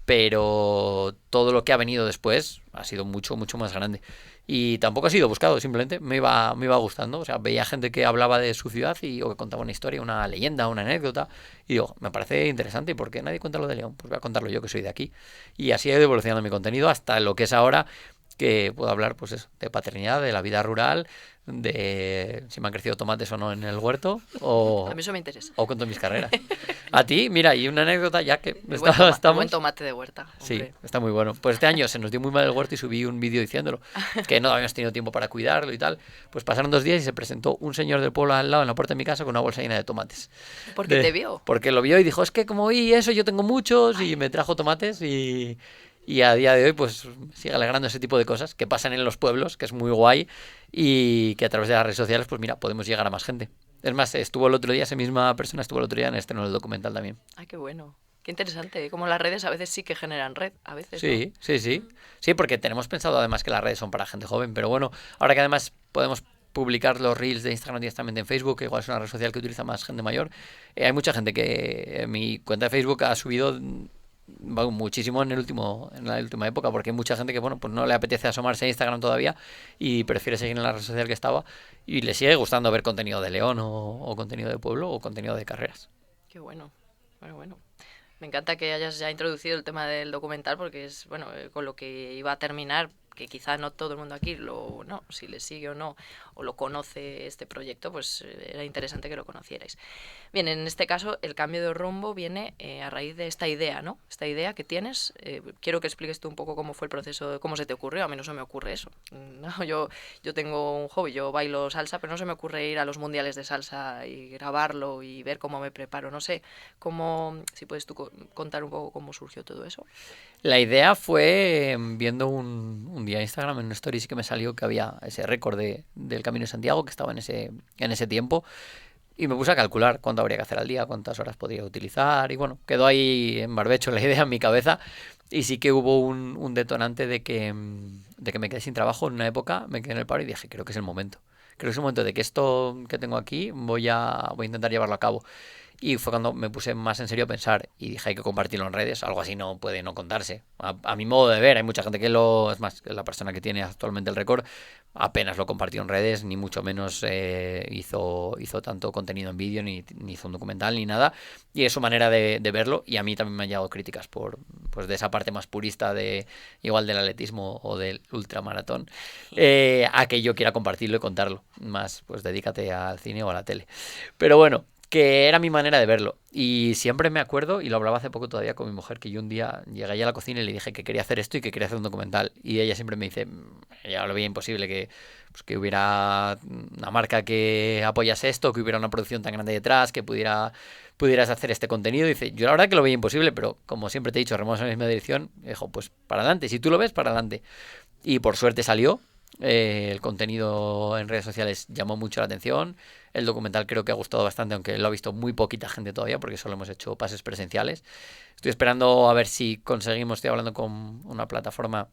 pero todo lo que ha venido después ha sido mucho, mucho más grande. Y tampoco ha sido buscado, simplemente me iba gustando. O sea, veía gente que hablaba de su ciudad o que contaba una historia, una leyenda, una anécdota. Y digo, me parece interesante. ¿Y por qué nadie cuenta lo de León? Pues voy a contarlo yo, que soy de aquí. Y así he ido evolucionando mi contenido hasta lo que es ahora, que puedo hablar pues eso, de paternidad, de la vida rural, de si me han crecido tomates o no en el huerto, o a mí eso me interesa. O cuento mis carreras. A ti, mira, y una anécdota ya que estamos... Buen tomate de huerta. Hombre. Sí, está muy bueno. Pues este año se nos dio muy mal el huerto y subí un vídeo diciéndolo, que no habíamos tenido tiempo para cuidarlo y tal. Pues pasaron 2 días y se presentó un señor del pueblo al lado en la puerta de mi casa con una bolsa llena de tomates. ¿Por qué te vio? Porque lo vio y dijo, es que como vi eso yo tengo muchos. Y me trajo tomates y a día de hoy pues sigue alegrando ese tipo de cosas que pasan en los pueblos, que es muy guay y que a través de las redes sociales pues mira, podemos llegar a más gente. Es más, esa misma persona estuvo el otro día en el estreno del documental también. Ay, qué bueno. Qué interesante, como las redes a veces sí que generan red, a veces, ¿no? Sí, sí, sí. Sí, porque tenemos pensado además que las redes son para gente joven, pero bueno, ahora que además podemos publicar los reels de Instagram directamente en Facebook, que igual es una red social que utiliza más gente mayor, hay mucha gente que en mi cuenta de Facebook ha subido muchísimo en la última época, porque hay mucha gente que bueno, pues no le apetece asomarse a Instagram todavía y prefiere seguir en la red social que estaba y le sigue gustando ver contenido de León o contenido de pueblo o contenido de carreras. Qué bueno, bueno. Me encanta que hayas ya introducido el tema del documental porque es, bueno, con lo que iba a terminar, que quizá no todo el mundo aquí si le sigue o no, o lo conoce este proyecto, pues era interesante que lo conocierais. Bien, en este caso el cambio de rumbo viene a raíz de esta idea, ¿no? Esta idea que tienes. Quiero que expliques tú un poco cómo fue el proceso, cómo se te ocurrió. A mí no se me ocurre eso. No, yo tengo un hobby, yo bailo salsa, pero no se me ocurre ir a los mundiales de salsa y grabarlo y ver cómo me preparo. No sé, si puedes tú contar un poco cómo surgió todo eso. La idea fue viendo un día en Instagram en una story sí que me salió que había ese récord del Camino de Santiago que estaba en ese tiempo y me puse a calcular cuánto habría que hacer al día, cuántas horas podría utilizar y bueno, quedó ahí en barbecho la idea en mi cabeza y sí que hubo un detonante de que me quedé sin trabajo en una época, me quedé en el paro y dije, creo que es el momento. Creo que es el momento de que esto que tengo aquí voy a intentar llevarlo a cabo. Y fue cuando me puse más en serio a pensar y dije, hay que compartirlo en redes, algo así no puede no contarse. A mi modo de ver, hay mucha gente es más, que la persona que tiene actualmente el récord apenas lo compartió en redes, ni mucho menos hizo tanto contenido en vídeo, ni hizo un documental, ni nada. Y es su manera de verlo y a mí también me han llegado críticas pues de esa parte más purista igual del atletismo o del ultramaratón, a que yo quiera compartirlo y contarlo. Más, pues dedícate al cine o a la tele. Pero bueno, que era mi manera de verlo. Y siempre me acuerdo, y lo hablaba hace poco todavía con mi mujer, que yo un día llegué allá a la cocina y le dije que quería hacer esto y que quería hacer un documental. Y ella siempre me dice, ya lo veía imposible que hubiera una marca que apoyase esto, que hubiera una producción tan grande detrás, que pudieras hacer este contenido. Y dice, yo la verdad que lo veía imposible, pero como siempre te he dicho, remamos en la misma dirección. Dijo, pues para adelante, si tú lo ves, para adelante. Y por suerte salió. El contenido en redes sociales llamó mucho la atención. El documental creo que ha gustado bastante, aunque lo ha visto muy poquita gente todavía, porque solo hemos hecho pases presenciales. Estoy esperando a ver si conseguimos, estoy hablando con una plataforma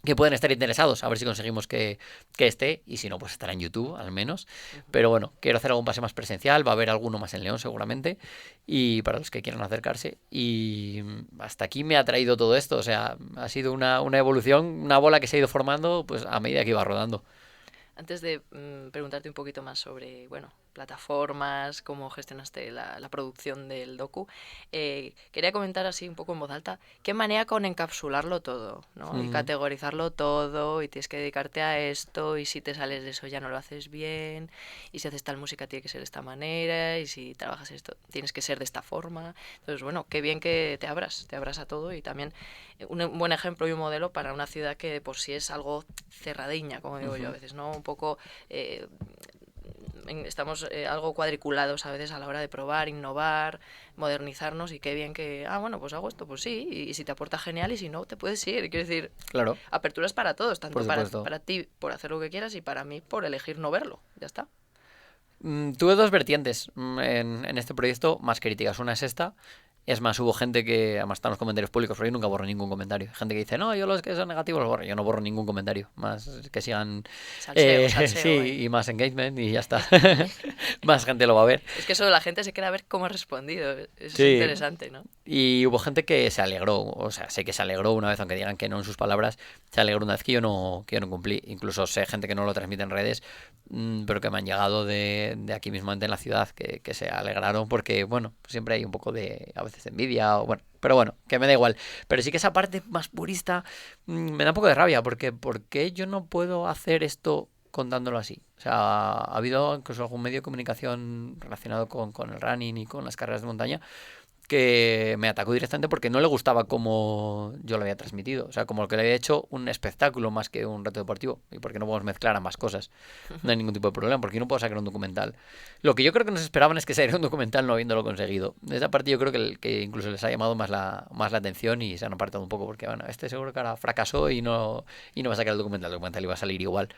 que pueden estar interesados, a ver si conseguimos que esté, y si no, pues estará en YouTube al menos. Pero bueno, quiero hacer algún pase más presencial, va a haber alguno más en León seguramente, y para los que quieran acercarse. Y hasta aquí me ha traído todo esto, o sea, ha sido una evolución, una bola que se ha ido formando pues a medida que iba rodando. Antes de preguntarte un poquito más sobre, plataformas, cómo gestionaste la producción del docu, quería comentar así un poco en voz alta, qué manera con encapsularlo todo, ¿no? Y categorizarlo todo, y tienes que dedicarte a esto, y si te sales de eso ya no lo haces bien, y si haces tal música tiene que ser de esta manera, y si trabajas esto tienes que ser de esta forma. Entonces, bueno, qué bien que te abras a todo, y también un buen ejemplo y un modelo para una ciudad que de por sí es algo cerradiña, como digo yo a veces, ¿no? Un poco estamos algo cuadriculados a veces a la hora de probar, innovar, modernizarnos, y qué bien que, bueno, pues hago esto, pues sí, y si te aporta genial, y si no, te puedes ir. Quiero decir, claro, aperturas para todos, tanto para ti por hacer lo que quieras y para mí por elegir no verlo, ya está. Tuve dos vertientes en este proyecto más críticas. Una es esta. Es más, hubo gente que, además están los comentarios públicos, pero yo nunca borro ningún comentario. Gente que dice, no, yo los que son negativos los borro. Yo no borro ningún comentario. Más que sigan... Salseo, sí, y más engagement y ya está. Más gente lo va a ver. Es que eso la gente se queda a ver cómo ha respondido. Eso sí. Es interesante, ¿no? Y hubo gente que se alegró. O sea, sé que se alegró una vez, aunque digan que no en sus palabras, se alegró una vez que yo no cumplí. Incluso sé gente que no lo transmite en redes, pero que me han llegado de aquí mismo en la ciudad, que se alegraron porque, bueno, siempre hay un poco de... A veces de envidia o bueno, pero bueno, que me da igual. Pero sí que esa parte más purista me da un poco de rabia porque ¿por qué yo no puedo hacer esto contándolo así? O sea, ha habido incluso algún medio de comunicación relacionado con el running y con las carreras de montaña que me atacó directamente porque no le gustaba como yo lo había transmitido. O sea, como que le había hecho un espectáculo más que un reto deportivo. Y porque no podemos mezclar ambas cosas. No hay ningún tipo de problema, porque yo no puedo sacar un documental. Lo que yo creo que nos esperaban es que saliera un documental no habiéndolo conseguido. De esa parte yo creo que incluso les ha llamado más la atención y se han apartado un poco porque, bueno, este seguro que ahora fracasó y no va a sacar el documental iba a salir igual.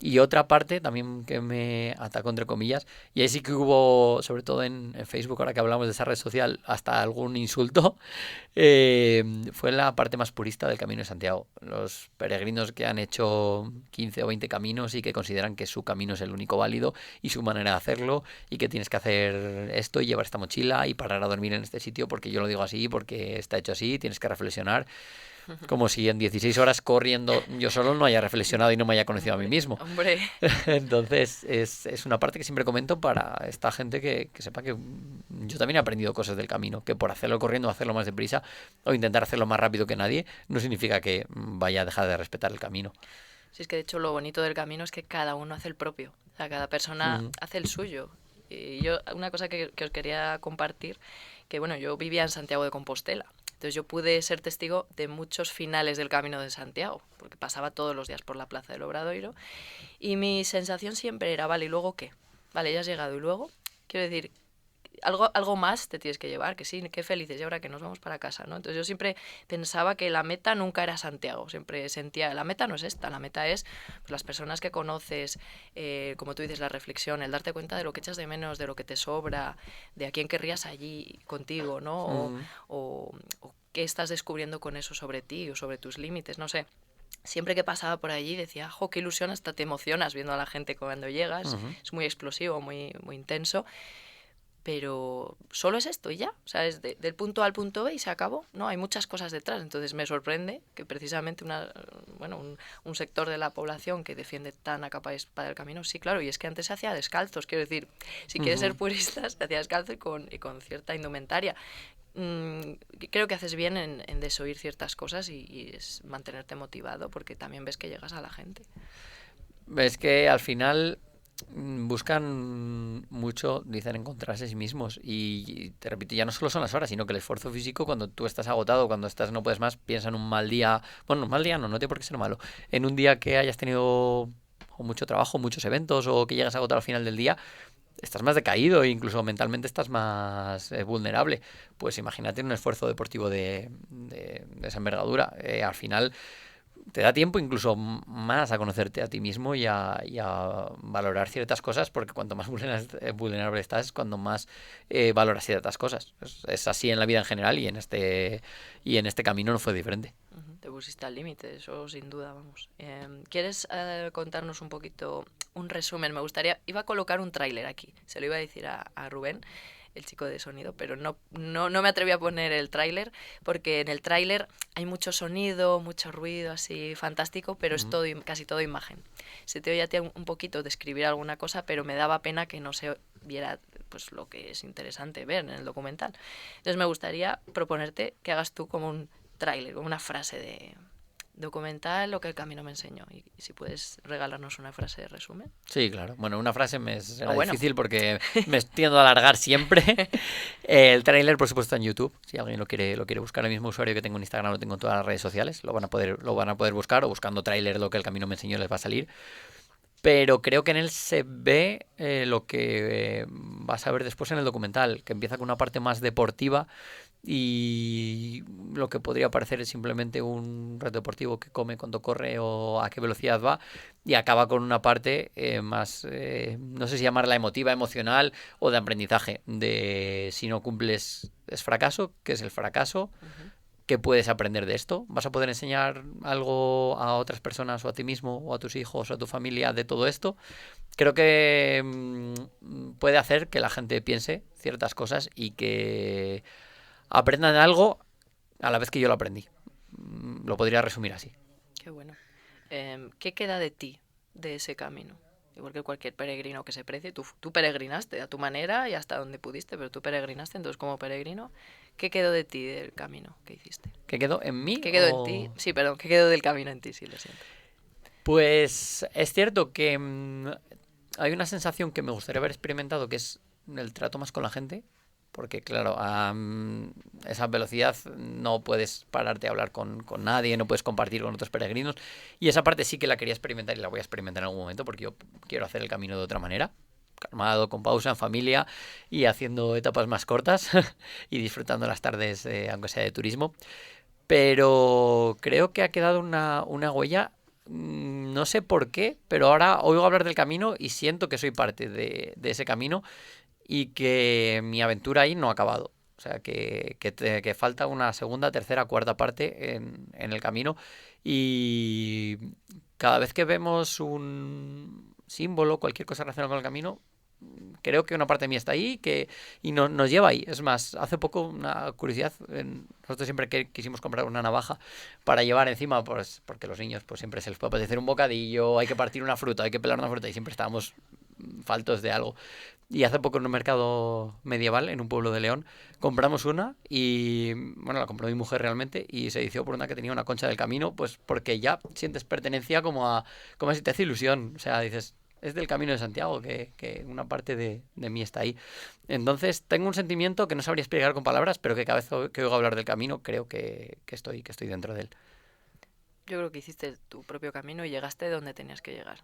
Y otra parte también que me atacó entre comillas, y ahí sí que hubo, sobre todo en Facebook, ahora que hablamos de esa red social, hasta hasta algún insulto, fue la parte más purista del Camino de Santiago. Los peregrinos que han hecho 15 o 20 caminos y que consideran que su camino es el único válido y su manera de hacerlo, y que tienes que hacer esto y llevar esta mochila y parar a dormir en este sitio porque yo lo digo así, porque está hecho así, tienes que reflexionar. Como si en 16 horas corriendo yo solo no haya reflexionado y no me haya conocido a mí mismo. Hombre. Entonces es una parte que siempre comento para esta gente que sepa que yo también he aprendido cosas del camino, que por hacerlo corriendo o hacerlo más deprisa o intentar hacerlo más rápido que nadie no significa que vaya a dejar de respetar el camino. Sí, es que de hecho lo bonito del camino es que cada uno hace el propio, o sea, cada persona hace el suyo. Y yo, una cosa que os quería compartir, que bueno, yo vivía en Santiago de Compostela. Entonces yo pude ser testigo de muchos finales del Camino de Santiago, porque pasaba todos los días por la Plaza del Obradoiro, y mi sensación siempre era, vale, ¿y luego qué? Vale, ya has llegado, ¿y luego? Quiero decir, algo más te tienes que llevar, que sí, qué felices, y ahora que nos vamos para casa, ¿no? Entonces yo siempre pensaba que la meta nunca era Santiago, siempre sentía, la meta no es esta, la meta es pues, las personas que conoces, como tú dices, la reflexión, el darte cuenta de lo que echas de menos, de lo que te sobra, de a quién querrías allí contigo, ¿no? O qué estás descubriendo con eso sobre ti o sobre tus límites, no sé. Siempre que pasaba por allí decía, jo, qué ilusión, hasta te emocionas viendo a la gente cuando llegas, es muy explosivo, muy, muy intenso. Pero solo es esto y ya, o sea, es del punto A al punto B y se acabó. No, hay muchas cosas detrás, entonces me sorprende que precisamente un sector de la población que defiende tan a capa y espada el camino, sí, claro, y es que antes se hacía descalzos, quiero decir, si quieres ser purista, se hacía descalzo y con cierta indumentaria. Creo que haces bien en desoír ciertas cosas y es mantenerte motivado porque también ves que llegas a la gente. Ves que al final buscan mucho, dicen, encontrarse a sí mismos y te repito, ya no solo son las horas, sino que el esfuerzo físico, cuando tú estás agotado, cuando estás no puedes más, piensa en un mal día, bueno, un mal día no tiene por qué ser malo, en un día que hayas tenido mucho trabajo, muchos eventos o que llegas agotado al final del día, estás más decaído e incluso mentalmente estás más vulnerable. Pues imagínate un esfuerzo deportivo de esa envergadura. Al final te da tiempo incluso más a conocerte a ti mismo y a valorar ciertas cosas, porque cuanto más vulnerable estás, cuando más valoras ciertas cosas. Es así en la vida en general y en este camino no fue diferente. Te pusiste al límite, eso sin duda, vamos. ¿Quieres contarnos un poquito, un resumen? Me gustaría, iba a colocar un tráiler aquí, se lo iba a decir a Rubén, el chico de sonido, pero no me atreví a poner el tráiler, porque en el tráiler hay mucho sonido, mucho ruido, así fantástico, pero es todo, casi todo imagen. Se te oye a ti un poquito describir alguna cosa, pero me daba pena que no se viera pues lo que es interesante ver en el documental. Entonces me gustaría proponerte que hagas tú como un tráiler, como una frase de documental, lo que el camino me enseñó. Y si puedes regalarnos una frase de resumen. Sí, claro. Bueno, una frase me será bueno. difícil porque me tiendo a alargar siempre. El tráiler, por supuesto, en YouTube. Si alguien lo quiere buscar, el mismo usuario que tengo en Instagram lo tengo en todas las redes sociales. Lo van a poder buscar, o buscando tráiler, lo que el camino me enseñó, les va a salir. Pero creo que en él se ve lo que vas a ver después en el documental, que empieza con una parte más deportiva y lo que podría parecer es simplemente un reto deportivo, que come, cuánto corre o a qué velocidad va, y acaba con una parte más, no sé si llamarla emotiva, emocional o de aprendizaje, de si no cumples es fracaso, ¿qué es el fracaso? ¿Qué puedes aprender de esto? ¿Vas a poder enseñar algo a otras personas o a ti mismo o a tus hijos o a tu familia de todo esto? Creo que puede hacer que la gente piense ciertas cosas y que aprendan algo a la vez que yo lo aprendí. Lo podría resumir así. Qué bueno. ¿Qué queda de ti, de ese camino? Igual que cualquier peregrino que se precie, tú peregrinaste a tu manera y hasta donde pudiste, pero tú peregrinaste, entonces como peregrino, ¿qué quedó de ti del camino que hiciste? ¿Qué quedó en mí? ¿Qué quedó en ti? Sí, perdón, ¿qué quedó del camino en ti? Sí, lo siento. Pues es cierto que hay una sensación que me gustaría haber experimentado, que es el trato más con la gente. Porque, claro, a esa velocidad no puedes pararte a hablar con nadie, no puedes compartir con otros peregrinos. Y esa parte sí que la quería experimentar y la voy a experimentar en algún momento, porque yo quiero hacer el camino de otra manera. Calmado, con pausa, en familia y haciendo etapas más cortas y disfrutando las tardes, aunque sea de turismo. Pero creo que ha quedado una huella, no sé por qué, pero ahora oigo hablar del camino y siento que soy parte de ese camino y que mi aventura ahí no ha acabado. O sea, que falta una segunda, tercera, cuarta parte en el camino. Y cada vez que vemos un símbolo, cualquier cosa relacionada con el camino, creo que una parte de mí está ahí y nos lleva ahí. Es más, hace poco, una curiosidad, nosotros siempre quisimos comprar una navaja para llevar encima, pues porque los niños pues siempre se les puede apetecer un bocadillo, hay que partir una fruta, hay que pelar una fruta y siempre estábamos faltos de algo. Y hace poco en un mercado medieval, en un pueblo de León, compramos una y, bueno, la compró mi mujer realmente y se decidió por una que tenía una concha del camino, pues porque ya sientes pertenencia como si te hace ilusión. O sea, dices, es del Camino de Santiago, que una parte de mí está ahí. Entonces, tengo un sentimiento que no sabría explicar con palabras, pero que cada vez que oigo hablar del camino, creo que estoy dentro de él. Yo creo que hiciste tu propio camino y llegaste donde tenías que llegar.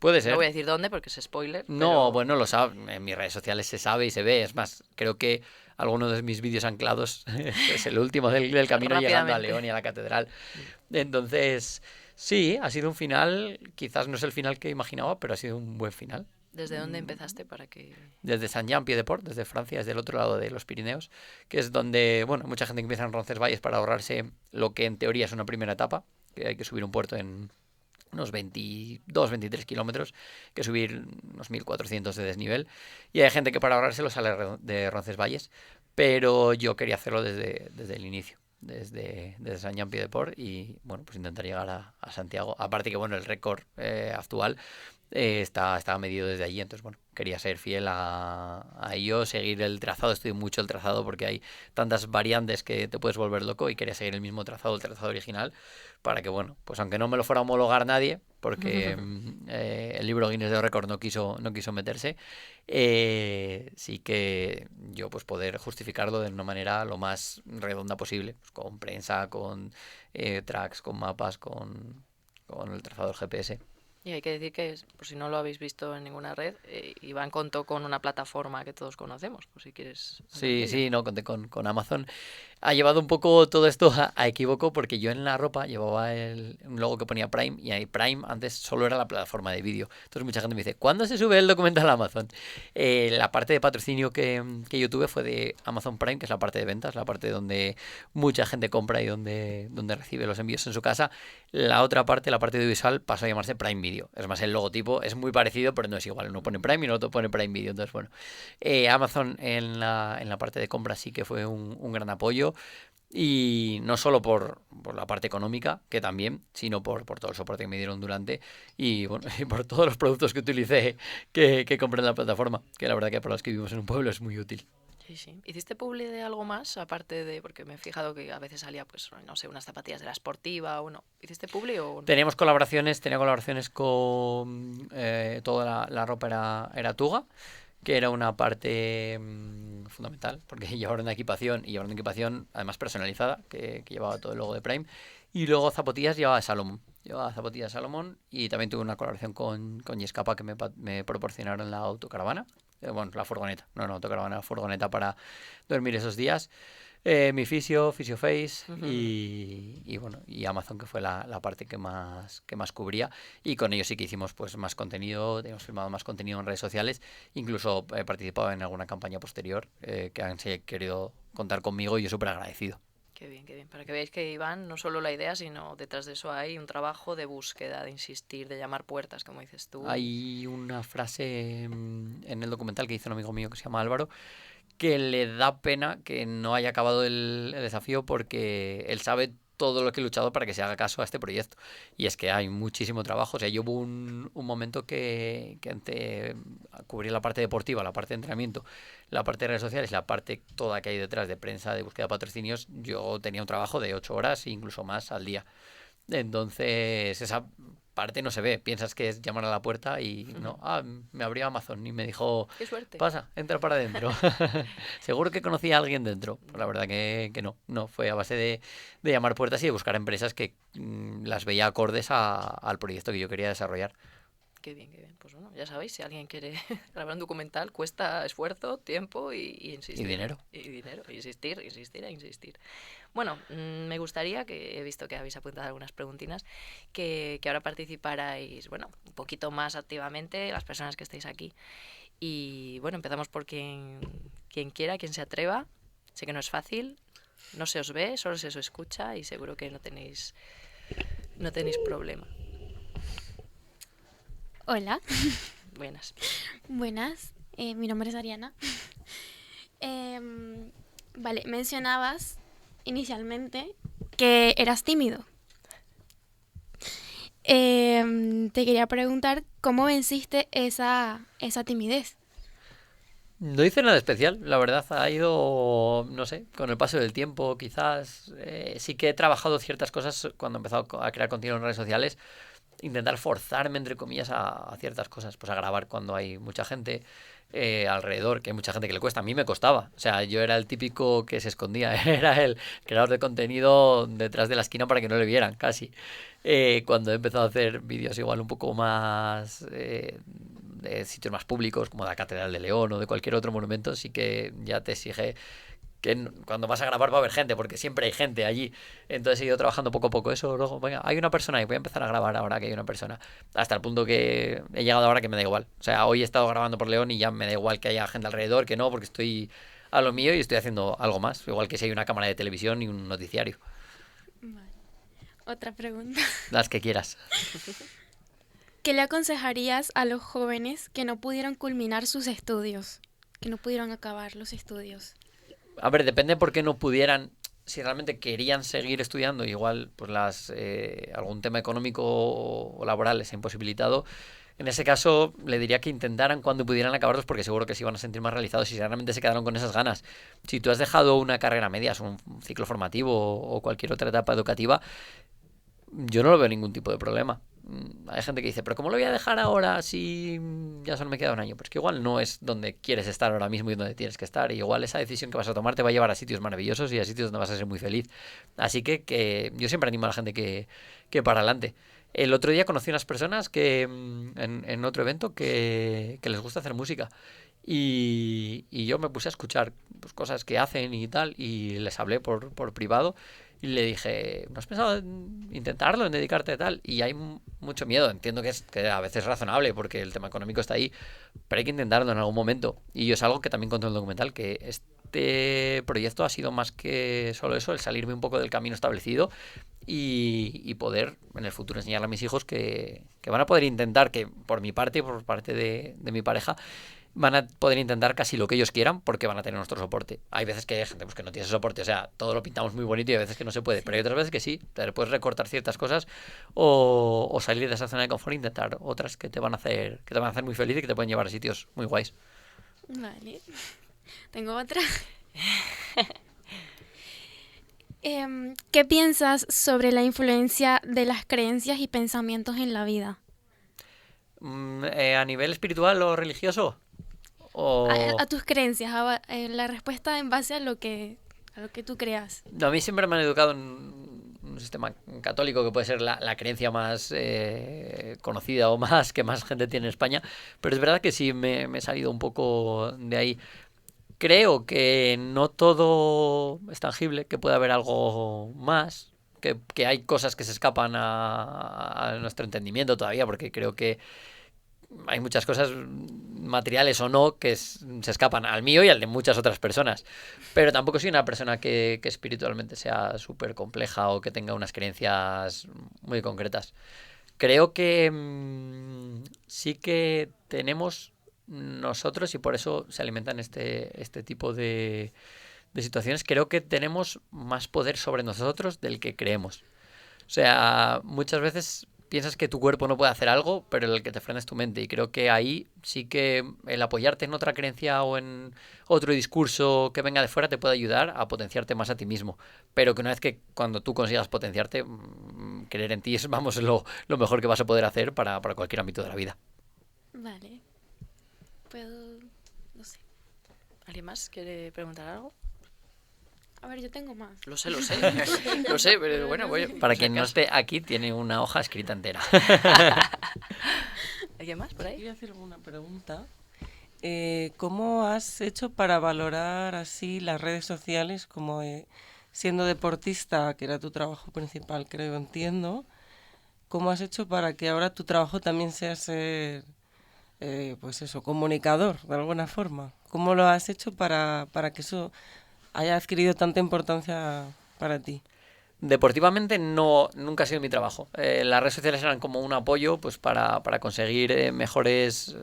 Puede No voy ser. a decir dónde porque es spoiler, No, pero bueno, lo sabe. En mis redes sociales se sabe y se ve. Es más, creo que alguno de mis vídeos anclados es el último del camino llegando a rápidamente. León y a la catedral. Entonces, sí, ha sido un final. Quizás no es el final que imaginaba, pero ha sido un buen final. ¿Desde dónde empezaste para que...? Desde Saint-Jean-Pied-de-Port, desde Francia, desde el otro lado de los Pirineos, que es donde, bueno, mucha gente empieza en Roncesvalles para ahorrarse lo que en teoría es una primera etapa, que hay que subir un puerto en unos 22, 23 kilómetros, que subir unos 1400 de desnivel, y hay gente que para ahorrárselo sale de Roncesvalles, pero yo quería hacerlo desde el inicio. Desde Saint-Jean-Pied-de-Port y bueno, pues intentar llegar a Santiago. Aparte que bueno, el récord actual estaba medido desde allí, entonces bueno, quería ser fiel a ello, seguir el trazado, estudio mucho el trazado porque hay tantas variantes que te puedes volver loco y quería seguir el mismo trazado, el trazado original, para que bueno, pues aunque no me lo fuera a homologar nadie, porque el libro Guinness de Récord no quiso meterse, sí que yo pues poder justificarlo de una manera lo más redonda posible, pues, con prensa, con tracks, con mapas, con el trazado del GPS. Y hay que decir que, por si no lo habéis visto en ninguna red, Iván contó con una plataforma que todos conocemos, por si quieres hacer Sí, vídeo. sí, no, conté con Amazon. Ha llevado un poco todo esto a equívoco porque yo en la ropa llevaba un logo que ponía Prime y ahí Prime antes solo era la plataforma de vídeo. Entonces mucha gente me dice, ¿cuándo se sube el documental a Amazon? La parte de patrocinio que yo tuve fue de Amazon Prime, que es la parte de ventas, la parte donde mucha gente compra y donde recibe los envíos en su casa. La otra parte, la parte de visual, pasó a llamarse Prime Video. Es más, el logotipo es muy parecido, pero no es igual. Uno pone Prime y el otro pone Prime Video. Entonces, bueno, Amazon en la parte de compra sí que fue un gran apoyo. Y no solo por la parte económica, que también, sino por todo el soporte que me dieron durante y, bueno, y por todos los productos que utilicé que compré en la plataforma, que la verdad que para los que vivimos en un pueblo es muy útil. Sí, sí. ¿Hiciste publi de algo más? Aparte de, porque me he fijado que a veces salía, pues, no sé, unas zapatillas de la Sportiva o no. ¿Hiciste publi o no? Tenía colaboraciones con toda la ropa era Tuga, que era una parte fundamental, porque llevaron equipación además personalizada, que llevaba todo el logo de Prime. Y luego zapatillas llevaba zapatillas Salomón y también tuve una colaboración con Yescapa que me proporcionaron la autocaravana. Bueno, la furgoneta, no autocaravana, la furgoneta para dormir esos días. Mi Fisioface y bueno, y Amazon, que fue la parte que más cubría, y con ellos sí que hicimos pues más contenido, hemos filmado más contenido en redes sociales, incluso he participado en alguna campaña posterior que han querido contar conmigo y yo súper agradecido. Qué bien, qué bien. Para que veáis que Iván, no solo la idea, sino detrás de eso hay un trabajo de búsqueda, de insistir, de llamar puertas, como dices tú. Hay una frase en el documental que hizo un amigo mío que se llama Álvaro, que le da pena que no haya acabado el desafío porque él sabe todo lo que he luchado para que se haga caso a este proyecto. Y es que hay muchísimo trabajo. O sea, yo hubo un momento que cubrí la parte deportiva, la parte de entrenamiento, la parte de redes sociales, la parte toda que hay detrás de prensa, de búsqueda de patrocinios. Yo tenía un trabajo de 8 horas e incluso más al día. Entonces, esa parte no se ve. Piensas que es llamar a la puerta y no. Me abrió Amazon y me dijo, ¡Qué suerte! pasa, entra para adentro. Seguro que conocía a alguien dentro. Pues la verdad que no. No, fue a base de llamar puertas y de buscar empresas que las veía acordes al proyecto que yo quería desarrollar. Qué bien, qué bien. Pues bueno, ya sabéis, si alguien quiere grabar un documental, cuesta esfuerzo, tiempo y Y insistir. dinero. Y dinero. Insistir, insistir e insistir. Bueno, me gustaría, que he visto que habéis apuntado algunas preguntinas, que ahora participarais, bueno, un poquito más activamente las personas que estáis aquí. Y bueno, empezamos por quien quiera, quien se atreva. Sé que no es fácil, no se os ve, solo se os escucha y seguro que no tenéis problema. Hola, Buenas. buenas. Mi nombre es Ariana. Vale, mencionabas inicialmente que eras tímido. Te quería preguntar cómo venciste esa timidez. No hice nada especial, la verdad. Ha ido, no sé, con el paso del tiempo, quizás. Sí que he trabajado ciertas cosas cuando he empezado a crear contenido en redes sociales. Intentar forzarme, entre comillas, a ciertas cosas. Pues a grabar cuando hay mucha gente alrededor, que hay mucha gente que le cuesta. A mí me costaba. O sea, yo era el típico que se escondía. Era el creador de contenido detrás de la esquina para que no le vieran, casi. Cuando he empezado a hacer vídeos igual un poco más de sitios más públicos, como la Catedral de León o de cualquier otro monumento, sí que ya te exige que cuando vas a grabar va a haber gente, porque siempre hay gente allí. Entonces he ido trabajando poco a poco eso. Luego, venga, hay una persona y voy a empezar a grabar ahora que hay una persona. Hasta el punto que he llegado ahora que me da igual. O sea, hoy he estado grabando por León y ya me da igual que haya gente alrededor, que no, porque estoy a lo mío y estoy haciendo algo más. Igual que si hay una cámara de televisión y un noticiario. Vale. Otra pregunta. Las que quieras. ¿Qué le aconsejarías a los jóvenes que no pudieron culminar sus estudios? Que no pudieron acabar los estudios. A ver, depende por qué no pudieran, si realmente querían seguir estudiando, igual pues algún tema económico o laboral les ha imposibilitado. En ese caso, le diría que intentaran cuando pudieran acabarlos, porque seguro que se iban a sentir más realizados si realmente se quedaron con esas ganas. Si tú has dejado una carrera media, un ciclo formativo o cualquier otra etapa educativa, yo no lo veo ningún tipo de problema. Hay gente que dice, pero ¿cómo lo voy a dejar ahora si ya solo me queda un año? Pues que igual no es donde quieres estar ahora mismo y donde tienes que estar. Y igual esa decisión que vas a tomar te va a llevar a sitios maravillosos y a sitios donde vas a ser muy feliz. Así que yo siempre animo a la gente que para adelante. El otro día conocí unas personas que en otro evento que les gusta hacer música. Y yo me puse a escuchar pues, cosas que hacen y tal, y les hablé por privado. Y le dije, ¿no has pensado en intentarlo, en dedicarte a tal? Y hay mucho miedo, entiendo que a veces es razonable porque el tema económico está ahí, pero hay que intentarlo en algún momento. Y yo es algo que también conté en el documental, que este proyecto ha sido más que solo eso, el salirme un poco del camino establecido y poder en el futuro enseñarle a mis hijos que van a poder intentar, que por mi parte y por parte de mi pareja, van a poder intentar casi lo que ellos quieran porque van a tener nuestro soporte. Hay veces que hay gente pues, que no tiene ese soporte, o sea, todo lo pintamos muy bonito y hay veces que no se puede, pero hay otras veces que sí, te puedes recortar ciertas cosas o salir de esa zona de confort e intentar otras que te van a hacer muy feliz y que te pueden llevar a sitios muy guays. Vale. Tengo otra. ¿Qué piensas sobre la influencia de las creencias y pensamientos en la vida? ¿A nivel espiritual o religioso? A tus creencias, la respuesta en base a lo que tú creas. A mí siempre me han educado en un sistema católico que puede ser la creencia más conocida o más que más gente tiene en España, pero es verdad que sí me he salido un poco de ahí. Creo que no todo es tangible, que puede haber algo más, que hay cosas que se escapan a nuestro entendimiento todavía, porque creo que hay muchas cosas materiales o no que se escapan al mío y al de muchas otras personas. Pero tampoco soy una persona que espiritualmente sea súper compleja o que tenga unas creencias muy concretas. Creo que sí que tenemos nosotros, y por eso se alimentan este tipo de situaciones, creo que tenemos más poder sobre nosotros del que creemos. O sea, muchas veces piensas que tu cuerpo no puede hacer algo, pero el que te frena es tu mente. Y creo que ahí sí que el apoyarte en otra creencia o en otro discurso que venga de fuera te puede ayudar a potenciarte más a ti mismo. Pero que una vez que cuando tú consigas potenciarte, creer en ti es, vamos, lo mejor que vas a poder hacer para cualquier ámbito de la vida. Vale. Puedo... no sé. ¿Alguien más quiere preguntar algo? A ver, yo tengo más. Lo sé. Lo sé, pero bueno, voy. Para quien no esté aquí, tiene una hoja escrita entera. ¿Alguien más por ahí? Quería hacer una pregunta. ¿Cómo has hecho para valorar así las redes sociales como siendo deportista, que era tu trabajo principal, creo, entiendo? ¿Cómo has hecho para que ahora tu trabajo también sea ser, pues eso, comunicador, de alguna forma? ¿Cómo lo has hecho para que eso haya adquirido tanta importancia para ti. Deportivamente no, nunca ha sido mi trabajo. Las redes sociales eran como un apoyo pues para conseguir mejores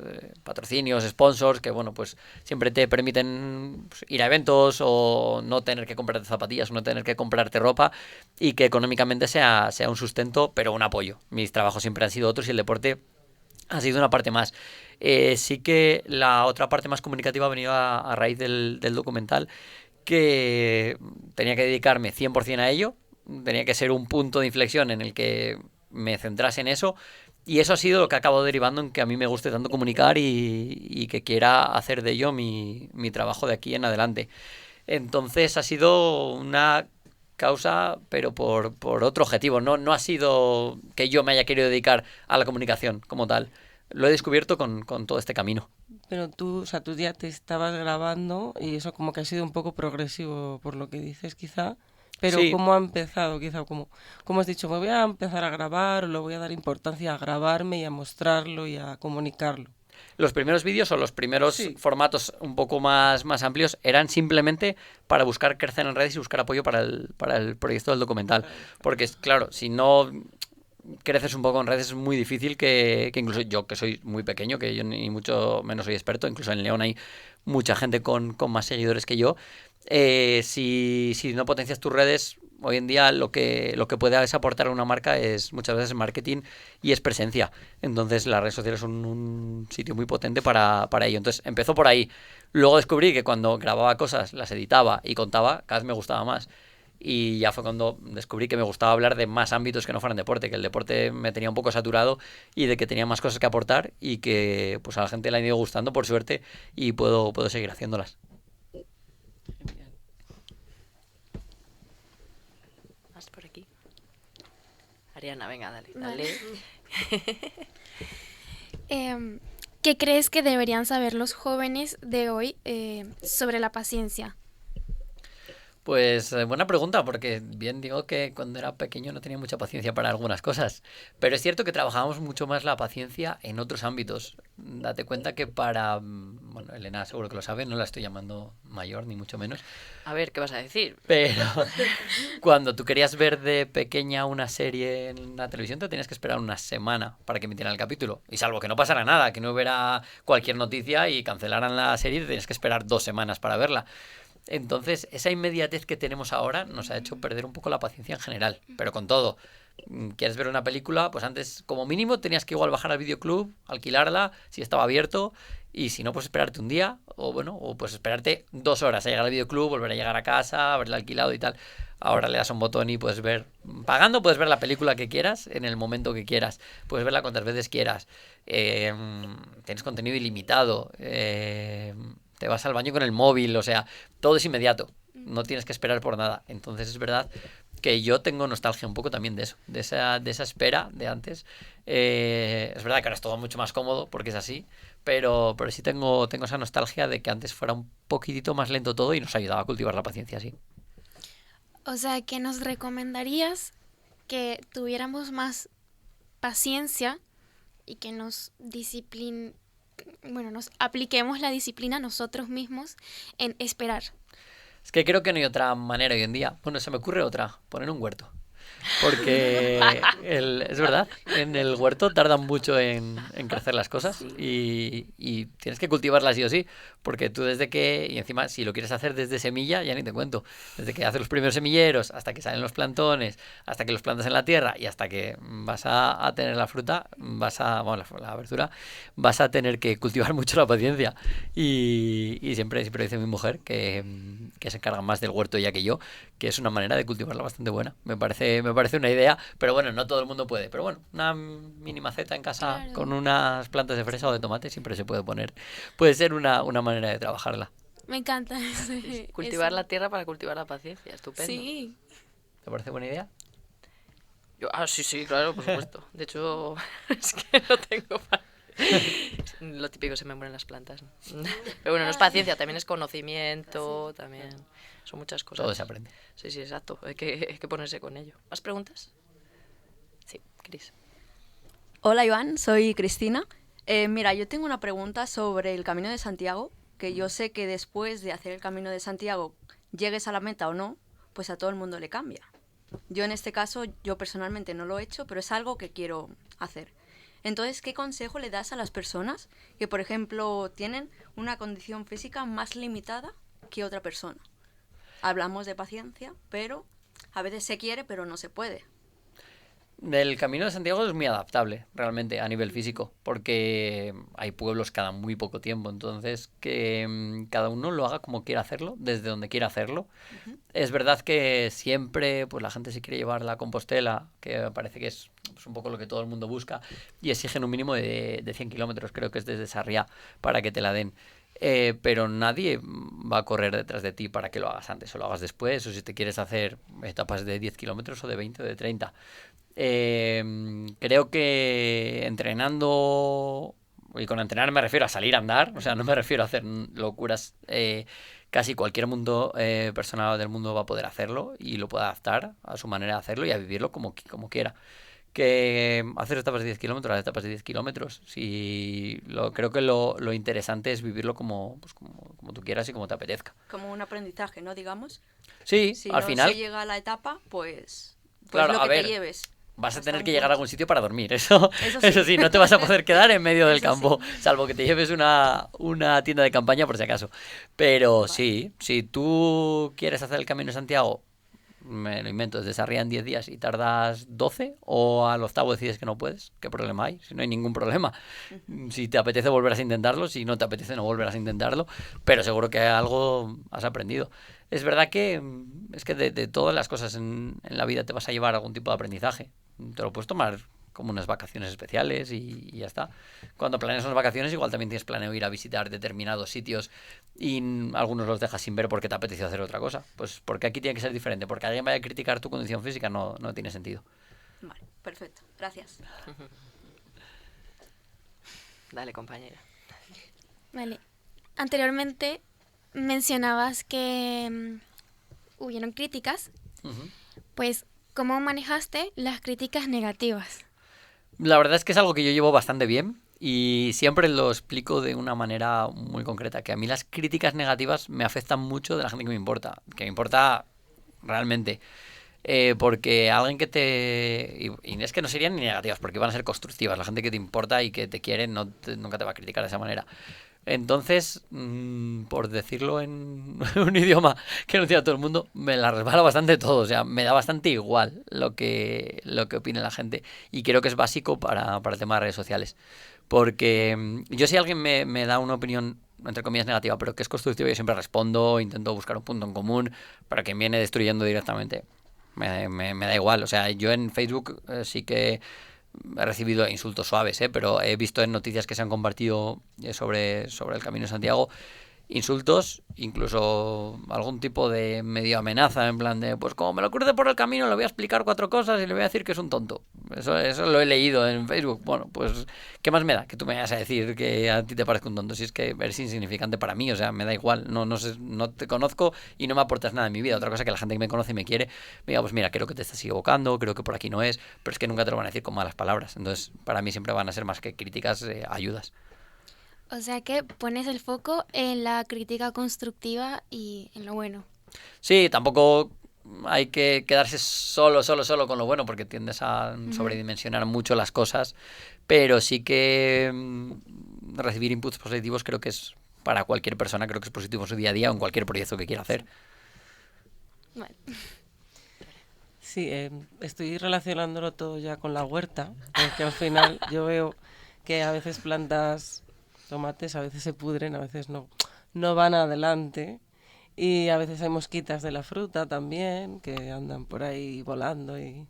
patrocinios, sponsors, que bueno, pues siempre te permiten pues, ir a eventos o no tener que comprarte zapatillas o no tener que comprarte ropa y que económicamente sea un sustento, pero un apoyo. Mis trabajos siempre han sido otros y el deporte ha sido una parte más. Sí que la otra parte más comunicativa ha venido a raíz del documental, que tenía que dedicarme 100% a ello. Tenía que ser un punto de inflexión en el que me centrase en eso y eso ha sido lo que ha acabado derivando en que a mí me guste tanto comunicar y que quiera hacer de ello mi trabajo de aquí en adelante. Entonces ha sido una causa, pero por otro objetivo. No ha sido que yo me haya querido dedicar a la comunicación como tal. Lo he descubierto con todo este camino. Pero tú, o sea, tú ya te estabas grabando y eso como que ha sido un poco progresivo por lo que dices quizá. Pero Sí. ¿cómo ha empezado? Quizá como has dicho, me voy a empezar a grabar o le voy a dar importancia a grabarme y a mostrarlo y a comunicarlo. Los primeros vídeos o los primeros Sí. formatos un poco más amplios eran simplemente para buscar crecer en redes y buscar apoyo para el proyecto del documental. Porque, claro, si no creces un poco en redes es muy difícil que incluso yo, que soy muy pequeño, que yo ni mucho menos soy experto, incluso en León hay mucha gente con más seguidores que yo, si no potencias tus redes, hoy en día lo que puedes aportar a una marca es muchas veces marketing y es presencia. Entonces las redes sociales son un sitio muy potente para ello. Entonces empezó por ahí. Luego descubrí que cuando grababa cosas, las editaba y contaba, cada vez me gustaba más. Y ya fue cuando descubrí que me gustaba hablar de más ámbitos que no fueran deporte, que el deporte me tenía un poco saturado y de que tenía más cosas que aportar y que pues a la gente le han ido gustando, por suerte, y puedo seguir haciéndolas. Más por aquí. Ariana, venga, dale. ¿Qué crees que deberían saber los jóvenes de hoy sobre la paciencia? Pues buena pregunta, porque bien digo que cuando era pequeño no tenía mucha paciencia para algunas cosas, pero es cierto que trabajábamos mucho más la paciencia en otros ámbitos. Date cuenta que bueno, Elena seguro que lo sabe, no la estoy llamando mayor ni mucho menos, A ver, ¿qué vas a decir? pero cuando tú querías ver de pequeña una serie en la televisión te tenías que esperar una semana para que emitieran el capítulo, y salvo que no pasara nada, que no hubiera cualquier noticia y cancelaran la serie, te tenías que esperar 2 semanas para verla. Entonces, esa inmediatez que tenemos ahora nos ha hecho perder un poco la paciencia en general, pero con todo. ¿Quieres ver una película? Pues antes, como mínimo, tenías que igual bajar al videoclub, alquilarla, si estaba abierto, y si no, pues esperarte un día, o pues esperarte 2 horas a llegar al videoclub, volver a llegar a casa, haberla alquilado y tal. Ahora le das a un botón y puedes ver, pagando puedes ver la película que quieras, en el momento que quieras, puedes verla cuantas veces quieras, tienes contenido ilimitado, te vas al baño con el móvil, o sea, todo es inmediato, no tienes que esperar por nada. Entonces es verdad que yo tengo nostalgia un poco también de eso, de esa espera de antes. Es verdad que ahora es todo mucho más cómodo porque es así, pero sí tengo esa nostalgia de que antes fuera un poquitito más lento todo y nos ayudaba a cultivar la paciencia así. O sea, ¿qué nos recomendarías que tuviéramos más paciencia y que nos apliquemos la disciplina nosotros mismos en esperar? Es que creo que no hay otra manera hoy en día. Bueno, se me ocurre otra, poner un huerto. Porque es verdad, en el huerto tardan mucho en crecer las cosas y tienes que cultivarlas sí o sí, porque tú y encima si lo quieres hacer desde semilla, ya ni te cuento, desde que haces los primeros semilleros hasta que salen los plantones, hasta que los plantas en la tierra y hasta que vas a tener la fruta, la verdura, vas a tener que cultivar mucho la paciencia y siempre dice mi mujer que se encarga más del huerto ya que yo, que es una manera de cultivarla bastante buena. Me parece una idea, pero bueno, no todo el mundo puede. Pero bueno, una mini maceta en casa Claro. con unas plantas de fresa o de tomate siempre se puede poner. Puede ser una manera de trabajarla. Me encanta Cultivar eso. la tierra para cultivar la paciencia, estupendo. Sí. ¿Te parece buena idea? Sí, claro, por supuesto. De hecho, es que no tengo Lo típico, se me mueren las plantas, ¿no? Pero bueno, no es paciencia, también es conocimiento, también son muchas cosas. Todo se aprende. Sí, exacto, hay que ponerse con ello. ¿Más preguntas? Sí, Cris. Hola Iván, soy Cristina. Mira, yo tengo una pregunta sobre el Camino de Santiago, que yo sé que después de hacer el Camino de Santiago llegues a la meta o no, pues a todo el mundo le cambia. Yo en este caso, yo personalmente no lo he hecho, pero es algo que quiero hacer. Entonces, ¿qué consejo le das a las personas que, por ejemplo, tienen una condición física más limitada que otra persona? Hablamos de paciencia, pero a veces se quiere, pero no se puede. El Camino de Santiago es muy adaptable, realmente, a nivel físico, porque hay pueblos cada muy poco tiempo, entonces que cada uno lo haga como quiera hacerlo, desde donde quiera hacerlo. Es verdad que siempre pues la gente se quiere llevar la Compostela, que parece que es pues, un poco lo que todo el mundo busca, y exigen un mínimo de 100 kilómetros, creo que es desde Sarriá, para que te la den. Pero nadie va a correr detrás de ti para que lo hagas antes o lo hagas después, o si te quieres hacer etapas de 10 kilómetros o de 20 o de 30. Creo que entrenando, y con entrenar me refiero a salir a andar, o sea, no me refiero a hacer locuras. Casi cualquier mundo personal del mundo va a poder hacerlo y lo puede adaptar a su manera de hacerlo y a vivirlo como quiera. Que hacer etapas de 10 kilómetros, las etapas de 10 kilómetros. Creo que lo interesante es vivirlo como tú quieras y como te apetezca. Como un aprendizaje, ¿no? Digamos. Sí, Si al no final. se llega a la etapa, pues Claro, lo a que ver, te lleves. vas a Hasta tener un que llegar a punto. algún sitio para dormir, eso Eso sí. no te vas a poder quedar en medio del Eso campo, salvo que te lleves una tienda de campaña por si acaso. Pero Vale. sí, si tú quieres hacer el Camino de Santiago, me lo invento, desde Sarriá en 10 días y tardas 12, o al octavo decides que no puedes, ¿qué problema hay? Si no hay ningún problema. Si te apetece volverás a intentarlo, si no te apetece no volverás a intentarlo, pero seguro que algo has aprendido. Es verdad que es que de todas las cosas en la vida te vas a llevar algún tipo de aprendizaje. Te lo puedes tomar como unas vacaciones especiales y ya está. Cuando planeas unas vacaciones igual también tienes planeado ir a visitar determinados sitios y algunos los dejas sin ver porque te apetece hacer otra cosa. Pues porque aquí tiene que ser diferente. Porque alguien vaya a criticar tu condición física no tiene sentido. Vale, perfecto. Gracias. Dale, compañera. Vale. Anteriormente mencionabas que hubieron críticas. Pues, ¿cómo manejaste las críticas negativas? La verdad es que es algo que yo llevo bastante bien y siempre lo explico de una manera muy concreta, que a mí las críticas negativas me afectan mucho de la gente que me importa realmente. Porque alguien que y es que no serían ni negativas, porque van a ser constructivas. La gente que te importa y que te quiere nunca te va a criticar de esa manera. Entonces, por decirlo en un idioma que no entiende todo el mundo, me la resbala bastante todo. O sea, me da bastante igual lo que opine la gente. Y creo que es básico para el tema de redes sociales. Porque yo si alguien me da una opinión, entre comillas, negativa, pero que es constructiva, yo siempre respondo, intento buscar un punto en común, para quien viene destruyendo directamente. Me da igual. O sea, yo en Facebook sí que he recibido insultos suaves, pero he visto en noticias que se han compartido sobre el Camino de Santiago insultos, incluso algún tipo de medio amenaza, en plan de, pues como me lo cruce por el camino le voy a explicar 4 cosas y le voy a decir que es un tonto. Eso lo he leído en Facebook. Bueno, pues, ¿qué más me da? Que tú me vayas a decir que a ti te parezca un tonto, si es que eres insignificante para mí, o sea, me da igual, no sé, no te conozco y no me aportas nada en mi vida. Otra cosa que la gente que me conoce y me quiere, me diga, pues mira, creo que te estás equivocando, creo que por aquí no es, pero es que nunca te lo van a decir con malas palabras. Entonces, para mí siempre van a ser más que críticas, ayudas. O sea que pones el foco en la crítica constructiva y en lo bueno. Sí, tampoco hay que quedarse solo con lo bueno porque tiendes a sobredimensionar mucho las cosas, pero sí que recibir inputs positivos creo que es para cualquier persona, creo que es positivo en su día a día o en cualquier proyecto que quiera hacer. Bueno. Sí, estoy relacionándolo todo ya con la huerta, porque al final yo veo que a veces plantas tomates, a veces se pudren, a veces no van adelante. Y a veces hay mosquitas de la fruta también, que andan por ahí volando y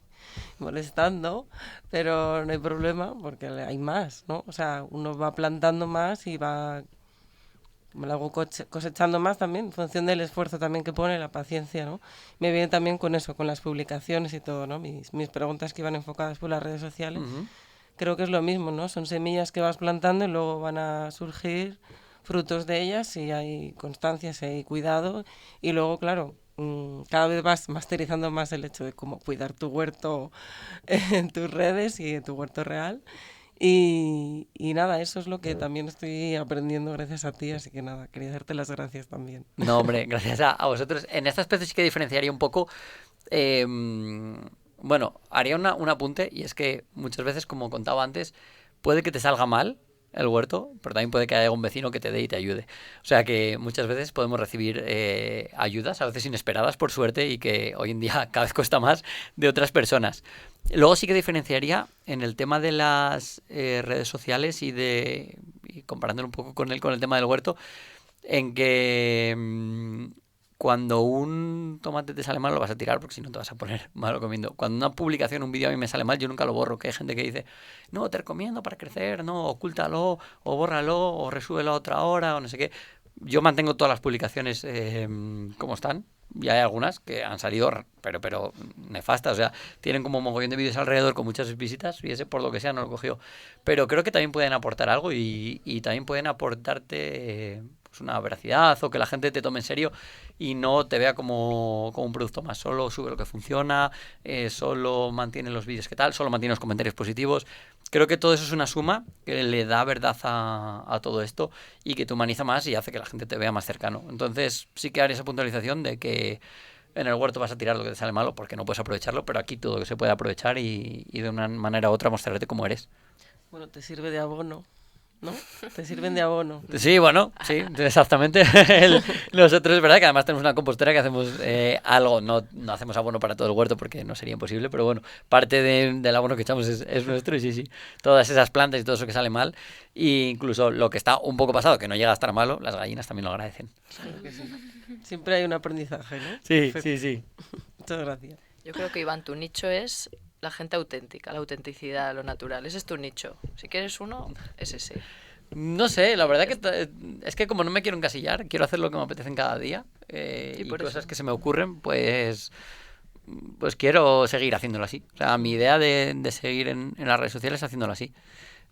molestando, pero no hay problema porque hay más, ¿no? O sea, uno va plantando más y va luego cosechando más también, en función del esfuerzo también que pone, la paciencia, ¿no? Me viene también con eso, con las publicaciones y todo, ¿no? Mis preguntas que iban enfocadas por las redes sociales. Creo que es lo mismo, ¿no? Son semillas que vas plantando y luego van a surgir frutos de ellas si hay constancia, si hay cuidado. Y luego, claro, cada vez vas masterizando más el hecho de cómo cuidar tu huerto en tus redes y en tu huerto real. Y nada, eso es lo que también estoy aprendiendo gracias a ti, así que nada, quería darte las gracias también. No, hombre, gracias a vosotros. En este aspecto sí que diferenciaría un poco. eh, bueno, haría un apunte, y es que muchas veces, como contaba antes, puede que te salga mal el huerto, pero también puede que haya un vecino que te dé y te ayude. O sea que muchas veces podemos recibir ayudas, a veces inesperadas por suerte, y que hoy en día cada vez cuesta más, de otras personas. Luego sí que diferenciaría en el tema de las redes sociales y comparándolo un poco con el tema del huerto, en que cuando un tomate te sale mal lo vas a tirar porque si no te vas a poner malo comiendo. Cuando una publicación, un vídeo a mí me sale mal, yo nunca lo borro, que hay gente que dice, no, te recomiendo para crecer, no, ocúltalo, o bórralo, o resúbelo a otra hora, o no sé qué. Yo mantengo todas las publicaciones como están. Y hay algunas que han salido, pero nefastas. O sea, tienen como un mogollón de vídeos alrededor con muchas visitas y ese por lo que sea no lo cogió. Pero creo que también pueden aportar algo y también pueden aportarte pues una veracidad o que la gente te tome en serio y no te vea como un producto más. Solo sube lo que funciona, solo mantiene los vídeos que tal, solo mantiene los comentarios positivos. Creo que todo eso es una suma que le da verdad a todo esto y que te humaniza más y hace que la gente te vea más cercano. Entonces sí que haré esa puntualización de que en el huerto vas a tirar lo que te sale malo porque no puedes aprovecharlo, pero aquí todo se puede aprovechar y de una manera u otra mostrarte cómo eres. Bueno, te sirve de abono, ¿no? Te sirven de abono. Sí, bueno, sí, exactamente. Nosotros es verdad que además tenemos una compostera que hacemos algo, no hacemos abono para todo el huerto porque no sería imposible, pero bueno, parte del abono que echamos es nuestro y sí, todas esas plantas y todo eso que sale mal, e incluso lo que está un poco pasado, que no llega a estar malo, las gallinas también lo agradecen. Claro que sí. Siempre hay un aprendizaje, ¿no? Sí, Perfecto. sí. Muchas gracias. Yo creo que, Iván, tu nicho es la gente auténtica, la autenticidad, lo natural. Ese es tu nicho. Si quieres uno, es ese. No sé, la verdad que es que como no me quiero encasillar, quiero hacer lo que me apetece en cada día y por cosas eso. que se me ocurren, pues quiero seguir haciéndolo así. O sea, mi idea de seguir en las redes sociales es haciéndolo así.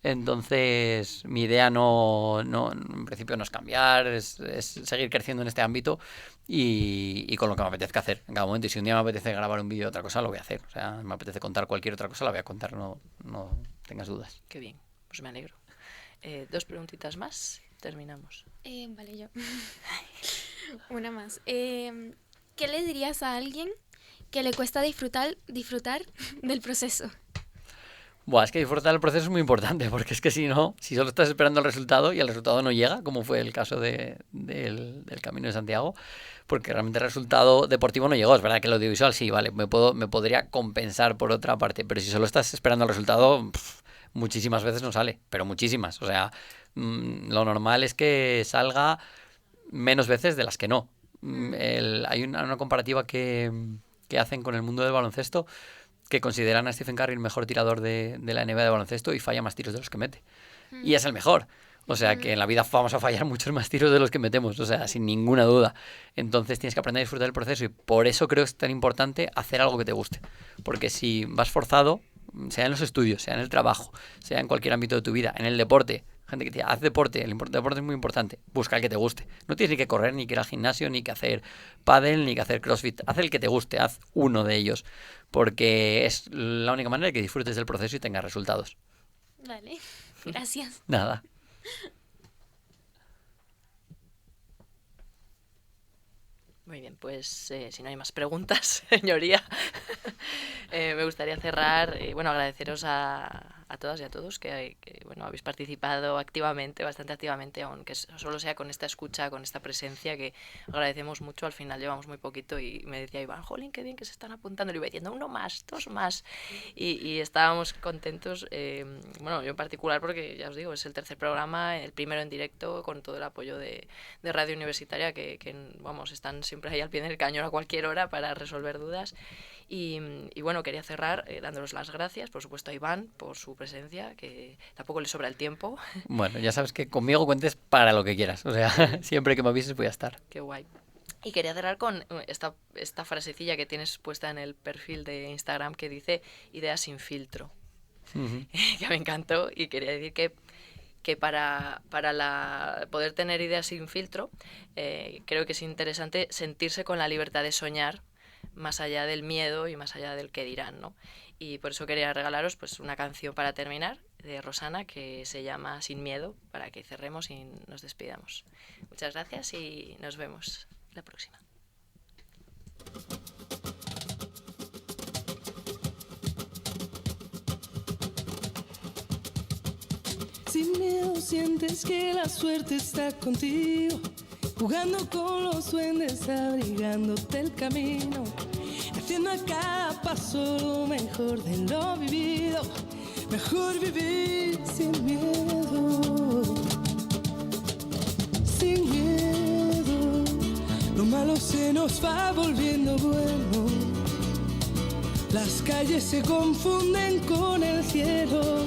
Entonces, mi idea en principio no es cambiar, es seguir creciendo en este ámbito y con lo que me apetezca hacer en cada momento. Y si un día me apetece grabar un vídeo de otra cosa, lo voy a hacer. O sea, me apetece contar cualquier otra cosa, la voy a contar, no tengas dudas. Qué bien, pues me alegro. 2 preguntitas más, terminamos. Vale, yo. Una más. ¿Qué le dirías a alguien que le cuesta disfrutar del proceso? Buah, es que disfrutar el proceso es muy importante, porque es que si solo estás esperando el resultado y el resultado no llega, como fue el caso del Camino de Santiago, porque realmente el resultado deportivo no llegó. Es verdad que el audiovisual sí, vale, me podría compensar por otra parte, pero si solo estás esperando el resultado, muchísimas veces no sale, pero muchísimas. O sea, lo normal es que salga menos veces de las que no. Hay una comparativa que hacen con el mundo del baloncesto, que consideran a Stephen Curry el mejor tirador de la NBA de baloncesto y falla más tiros de los que mete. Y es el mejor. O sea, que en la vida vamos a fallar muchos más tiros de los que metemos, o sea, sin ninguna duda. Entonces tienes que aprender a disfrutar del proceso y por eso creo que es tan importante hacer algo que te guste. Porque si vas forzado, sea en los estudios, sea en el trabajo, sea en cualquier ámbito de tu vida, en el deporte, gente que te dice, haz deporte, el deporte es muy importante, busca el que te guste. No tienes ni que correr, ni que ir al gimnasio, ni que hacer pádel, ni que hacer crossfit. Haz el que te guste, haz uno de ellos, porque es la única manera de que disfrutes del proceso y tengas resultados. Vale, gracias. Nada. Muy bien, pues si no hay más preguntas, señoría, me gustaría cerrar, agradeceros a todas y a todos que habéis participado activamente, bastante activamente, aunque solo sea con esta escucha, con esta presencia, que agradecemos mucho. Al final llevamos muy poquito y me decía Iván, jolín, qué bien que se están apuntando. Le iba diciendo, 1 más, 2 más. Y estábamos contentos, yo en particular, porque ya os digo, es el 3er programa, el primero en directo, con todo el apoyo de Radio Universitaria, que están siempre ahí al pie del cañón a cualquier hora para resolver dudas. Y quería cerrar dándoles las gracias, por supuesto a Iván por su presencia, que tampoco le sobra el tiempo. Bueno, ya sabes que conmigo cuentes para lo que quieras, o sea, siempre que me avises voy a estar. Qué guay. Y quería cerrar con esta frasecilla que tienes puesta en el perfil de Instagram que dice ideas sin filtro. Uh-huh. Que me encantó y quería decir que para poder tener ideas sin filtro, creo que es interesante sentirse con la libertad de soñar más allá del miedo y más allá del qué dirán, ¿no? Y por eso quería regalaros pues una canción para terminar de Rosana, que se llama Sin Miedo, para que cerremos y nos despidamos. Muchas gracias y nos vemos la próxima. Sin miedo sientes que la suerte está contigo, jugando con los duendes, abrigándote el camino, haciendo a cada paso lo mejor de lo vivido. Mejor vivir sin miedo, sin miedo. Lo malo se nos va volviendo bueno, las calles se confunden con el cielo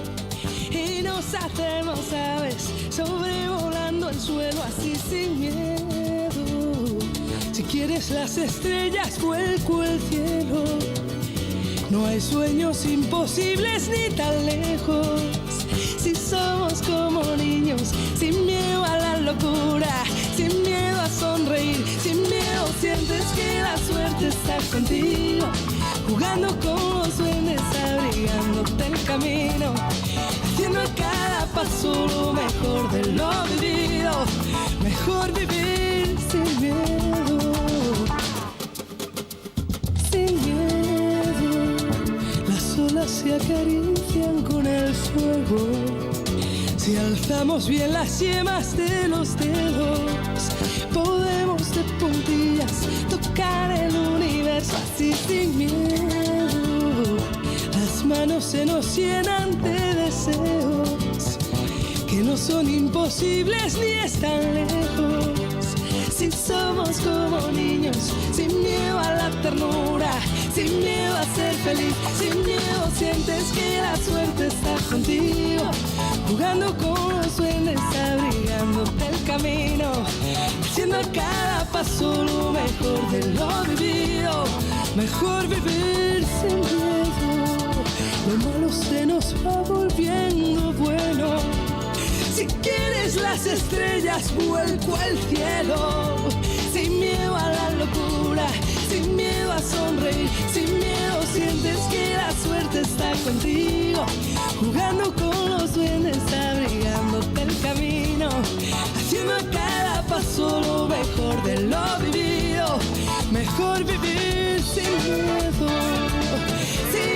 y nos hacemos aves sobrevolando el suelo así sin miedo. Si quieres las estrellas, vuelco el cielo. No hay sueños imposibles ni tan lejos. Si somos como niños, sin miedo a la locura, sin miedo a sonreír, sin miedo sientes que la suerte está contigo, jugando con los duendes, abrigándote el camino, haciendo a cada paso lo mejor de lo vivido. Mejor vivir sin miedo, sin miedo. Las olas se acarician con el fuego, si alzamos bien las yemas de los dedos, podemos de puntillas tocar el universo así sin miedo. Las manos se nos llenan de deseos que no son imposibles ni están lejos. Si somos como niños, sin miedo a la ternura, sin miedo a ser feliz, sin miedo sientes que la suerte está contigo, jugando con los duendes, abrigándote el camino, haciendo a cada paso lo mejor de lo vivido. Mejor vivir sin miedo, lo malo se nos va volviendo bueno. Si quieres las estrellas, vuelco al cielo, sin miedo a la locura, sin miedo a sonreír, sin miedo sientes que la suerte está contigo, jugando con los duendes, abrigándote el camino, haciendo a cada paso lo mejor de lo vivido. Mejor vivir sin miedo, sí,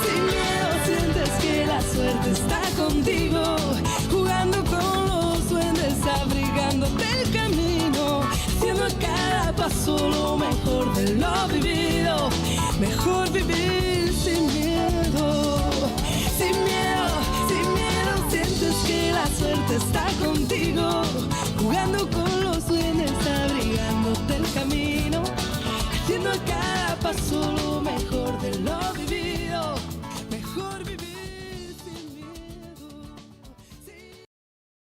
sin miedo sientes que la suerte está contigo, jugando con los duendes, abrigándote el camino, haciendo a cada paso lo mejor de lo vivido. Mejor vivir sin miedo, sin miedo, sin miedo sientes que la suerte está contigo,